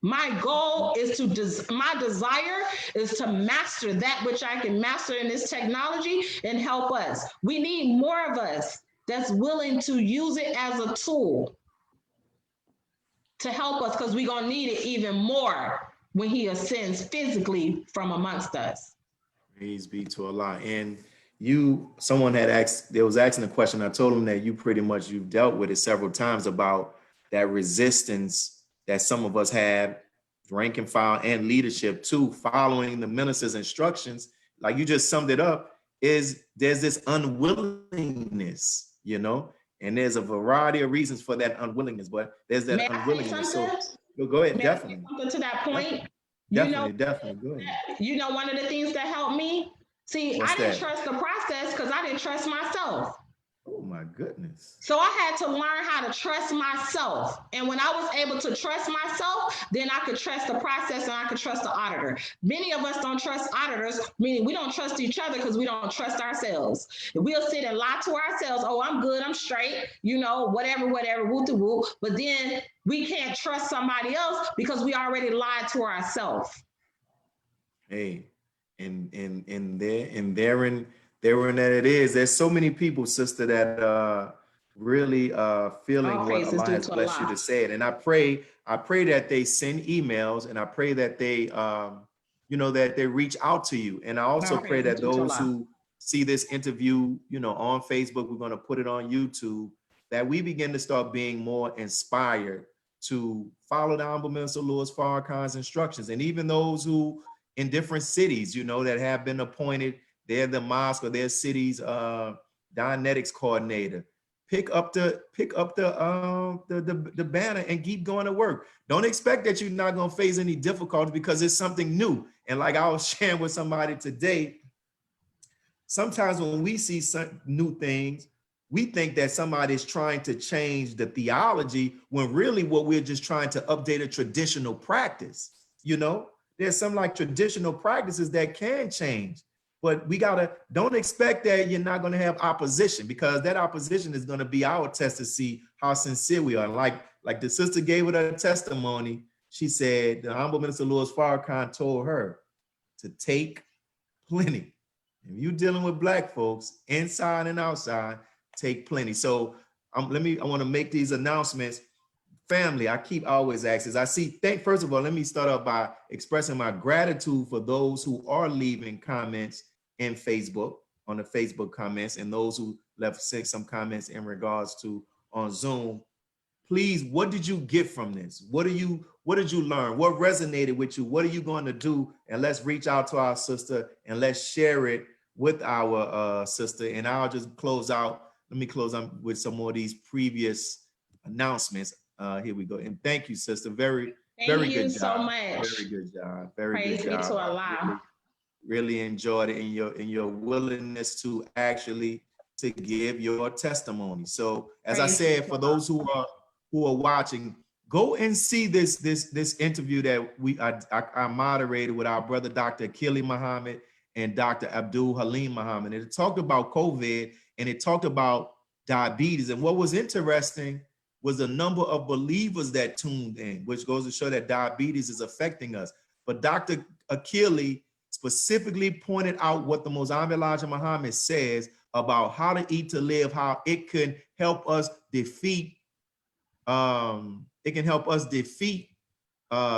my goal is my desire is to master that which I can master in this technology and help us. We need more of us that's willing to use it as a tool to help us, because we're going to need it even more when he ascends physically from amongst us. Praise be to Allah. And someone had asked, they was asking a question. I told them that you've dealt with it several times about that resistance that some of us have, rank and file and leadership too, following the minister's instructions. Like you just summed it up, there's this unwillingness, you know, and there's a variety of reasons for that unwillingness, but there's that unwillingness. So go ahead, definitely. Something to that point. Definitely. Go ahead. You know, one of the things that helped me, I didn't trust the process because I didn't trust myself. Oh my goodness. So I had to learn how to trust myself. And when I was able to trust myself, then I could trust the process and I could trust the auditor. Many of us don't trust auditors, meaning we don't trust each other because we don't trust ourselves. We'll sit and lie to ourselves. Oh, I'm good, I'm straight, you know, whatever, woo-to-woo. But then we can't trust somebody else because we already lied to ourselves. Hey, and therein that it is. There's so many people, sister, that really feeling what Allah has blessed you to say it. And I pray that they send emails, and I pray that they that they reach out to you. And I also pray that those who see this interview, on Facebook, we're going to put it on YouTube, that we begin to start being more inspired to follow the Honorable Minister Louis Farrakhan's instructions. And even those who in different cities, that have been appointed, they're the mosque or their city's Dianetics coordinator. Pick up the banner and keep going to work. Don't expect that you're not going to face any difficulties because it's something new. And like I was sharing with somebody today, sometimes when we see some new things, we think that somebody's trying to change the theology when really what we're just trying to update a traditional practice. There's some like traditional practices that can change. But don't expect that you're not going to have opposition, because that opposition is going to be our test to see how sincere we are. Like the sister gave it a testimony, She said the Honorable Minister Louis Farrakhan told her to take plenty. If you're dealing with Black folks inside and outside, take plenty. So I want to make these announcements. Family, I always ask this. First of all, let me start off by expressing my gratitude for those who are leaving comments in Facebook, on the Facebook comments, and those who sent some comments in regards to on Zoom. Please, what did you get from this? What did you learn? What resonated with you? What are you going to do? And let's reach out to our sister and let's share it with our sister. And I'll just close out. Let me close out with some more of these previous announcements. Here we go. And thank you, sister. Very good job. Thank you so much. Very good job. Very Praise good job. Praise be to Allah. Really enjoyed it in your willingness to actually to give your testimony. So as I said, for those who are watching, go and see this interview that I moderated with our brother Dr. Akili Muhammad and Dr. Abdul Halim Muhammad. And it talked about COVID and it talked about diabetes. And what was interesting was the number of believers that tuned in, which goes to show that diabetes is affecting us. But Dr. Akili specifically pointed out what the Mozambique Elijah Muhammad says about how to eat to live, how it can help us defeat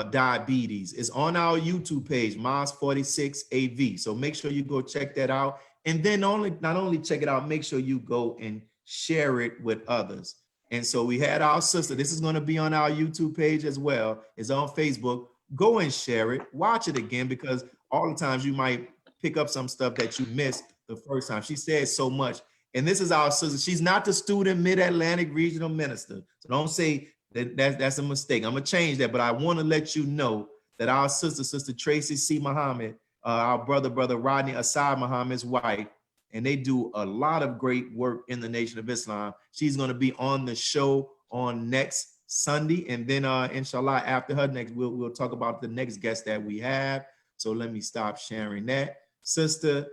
diabetes. It's on our YouTube page, Mos46AV. So make sure you go check that out. And then not only check it out, make sure you go and share it with others. And so we had our sister. This is going to be on our YouTube page as well. It's on Facebook. Go and share it. Watch it again, because all the times you might pick up some stuff that you missed the first time. She said so much. And this is our sister. She's not the student Mid-Atlantic Regional Minister. So don't say that's a mistake. I'm going to change that. But I want to let you know that our Sister Tracy C. Muhammad, our brother Rodney Assad Muhammad's wife, and they do a lot of great work in the Nation of Islam. She's going to be on the show on next Sunday. And then inshallah, after her next, we'll talk about the next guest that we have. So let me stop sharing that. Sister,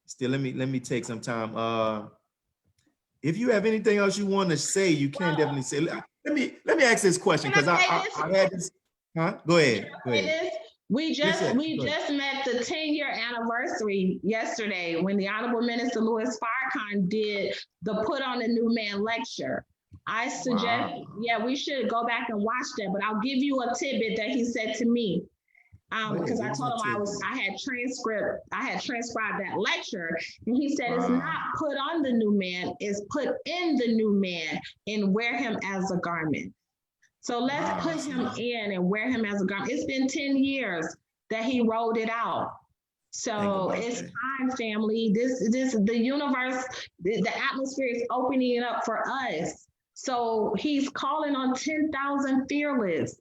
still let me take some time. If you have anything else you want to say, you can definitely say. Let me ask this question, because I had this. Huh? Go ahead. We just met the 10-year anniversary yesterday when the Honorable Minister Louis Farrakhan did the Put on a New Man lecture. I suggest, we should go back and watch that, but I'll give you a tidbit that he said to me. Because I told him I had transcribed that lecture, and he said it's not put on the new man, it's put in the new man and wear him as a garment. So let's put him in and wear him as a garment. It's been 10 years that he rolled it out. So it's time, family. The universe, the atmosphere is opening it up for us. So he's calling on 10,000 fearless.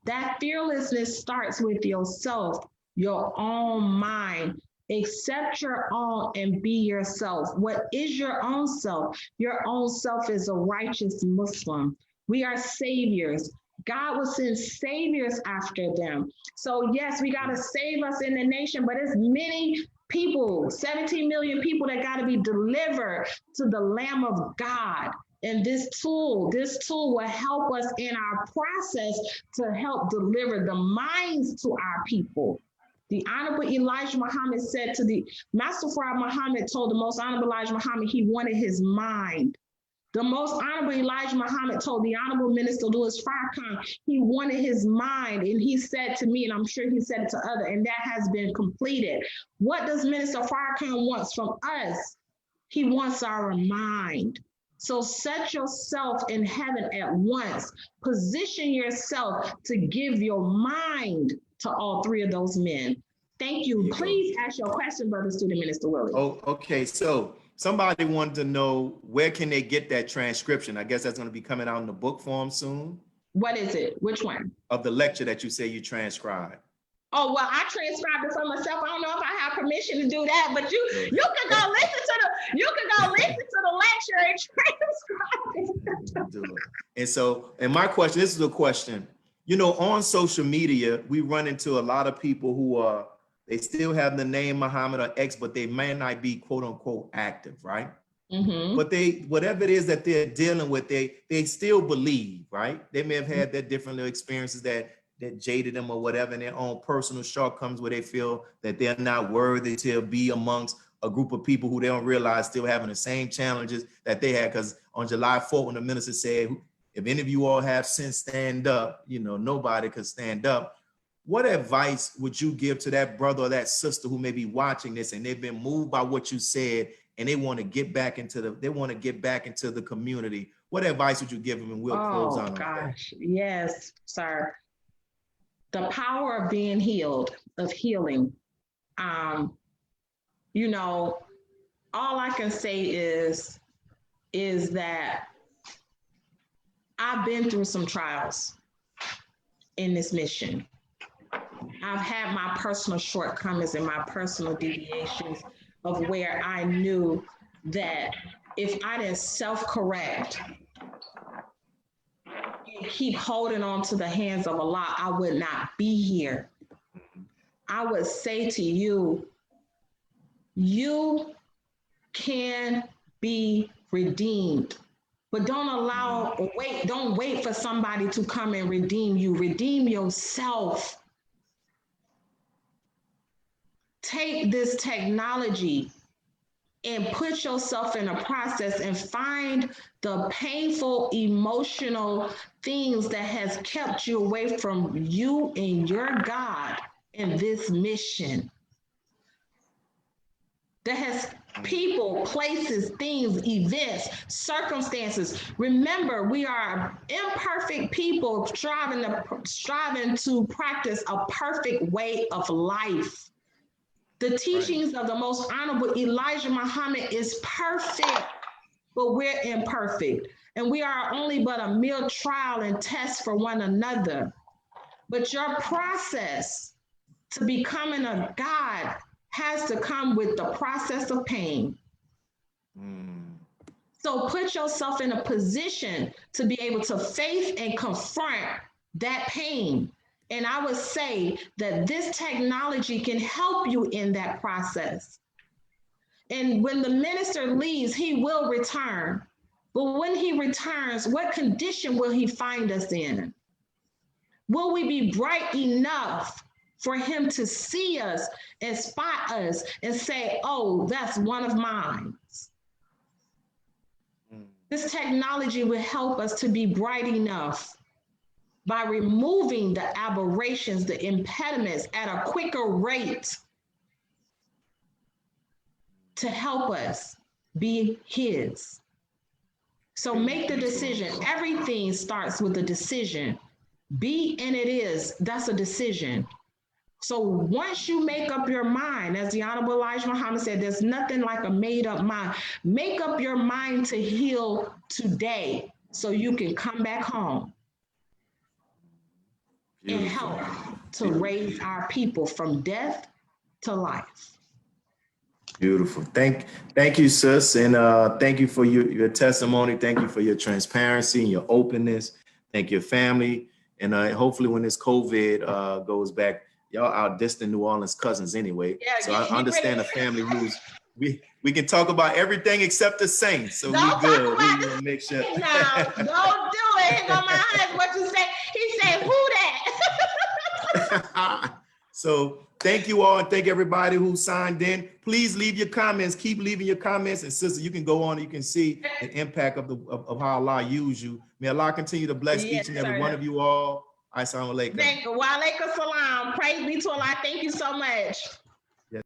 That fearlessness starts with yourself, your own mind. Accept your own and be yourself. What is your own self? Your own self is a righteous Muslim. We are saviors. God will send saviors after them. So yes, we got to save us in the nation, but it's many people, 17 million people that got to be delivered to the Lamb of God. And this tool will help us in our process to help deliver the minds to our people. The Honorable Elijah Muhammad said to the Master Farad Muhammad told the Most Honorable Elijah Muhammad he wanted his mind. The Most Honorable Elijah Muhammad told the Honorable Minister Louis Farrakhan he wanted his mind, and he said to me, and I'm sure he said it to others, and that has been completed. What does Minister Farrakhan wants from us? He wants our mind. So set yourself in heaven at once. Position yourself to give your mind to all three of those men. Thank you. Please ask your question, Brother Student Minister Willie. Oh, okay. So somebody wanted to know, where can they get that transcription? I guess that's going to be coming out in the book form soon. What is it? Which one? Of the lecture that you say you transcribed. Oh, well, I transcribed it for myself. I don't know if I have permission to do that, but you can go listen to the lecture and transcribe it. And my question, this is a question. You know, on social media, we run into a lot of people who they still have the name Muhammad or X, but they may not be quote unquote active, right? Mm-hmm. But whatever it is that they're dealing with, they still believe, right? They may have had their different little experiences that that jaded them or whatever, and their own personal shortcomings where they feel that they're not worthy to be amongst a group of people who they don't realize still having the same challenges that they had. Because on July 4th, when the minister said, if any of you all have sin, stand up, you know, nobody could stand up. What advice would you give to that brother or that sister who may be watching this and they've been moved by what you said and they want to get back into the community? What advice would you give them? And we'll close on that. Oh gosh, yes, sir. The power of being healed, of healing. You know, all I can say is that I've been through some trials in this mission. I've had my personal shortcomings and my personal deviations of where I knew that if I didn't self-correct and keep holding on to the hands of Allah, I would not be here. I would say to you, you can be redeemed, but don't wait for somebody to come and redeem you. Redeem yourself. Take this technology and put yourself in a process and find the painful, emotional things that has kept you away from you and your God in this mission. That has people, places, things, events, circumstances. Remember, we are imperfect people striving to practice a perfect way of life. The teachings of the most honorable Elijah Muhammad is perfect, but we're imperfect. And we are only but a mere trial and test for one another. But your process to becoming a God has to come with the process of pain. So put yourself in a position to be able to face and confront that pain. And I would say that this technology can help you in that process. And when the minister leaves, he will return. But when he returns, what condition will he find us in? Will we be bright enough for him to see us and spot us and say, oh, that's one of mine? This technology will help us to be bright enough by removing the aberrations, the impediments at a quicker rate to help us be his. So make the decision. Everything starts with a decision. Be and it is, that's a decision. So once you make up your mind, as the Honorable Elijah Muhammad said, there's nothing like a made up mind. Make up your mind to heal today so you can come back home. Beautiful. And help to raise our people from death to life. Beautiful. Thank you, sis. And thank you for your testimony. Thank you for your transparency and your openness. Thank your family. And hopefully when this COVID goes back, y'all outdistant New Orleans cousins anyway. Yeah, so I understand the family rules. We can talk about everything except the Saints. So we good. We will make sure. No, don't do it. He gonna mind what you say. He said, who that? So thank you all, and thank everybody who signed in. Please leave your comments. Keep leaving your comments. And sister, you can go on. You can see the impact of how Allah used you. May Allah continue to bless each and every one of you all. Assalamu alaikum. Wa alaikum salam. Praise be to Allah. Thank you so much.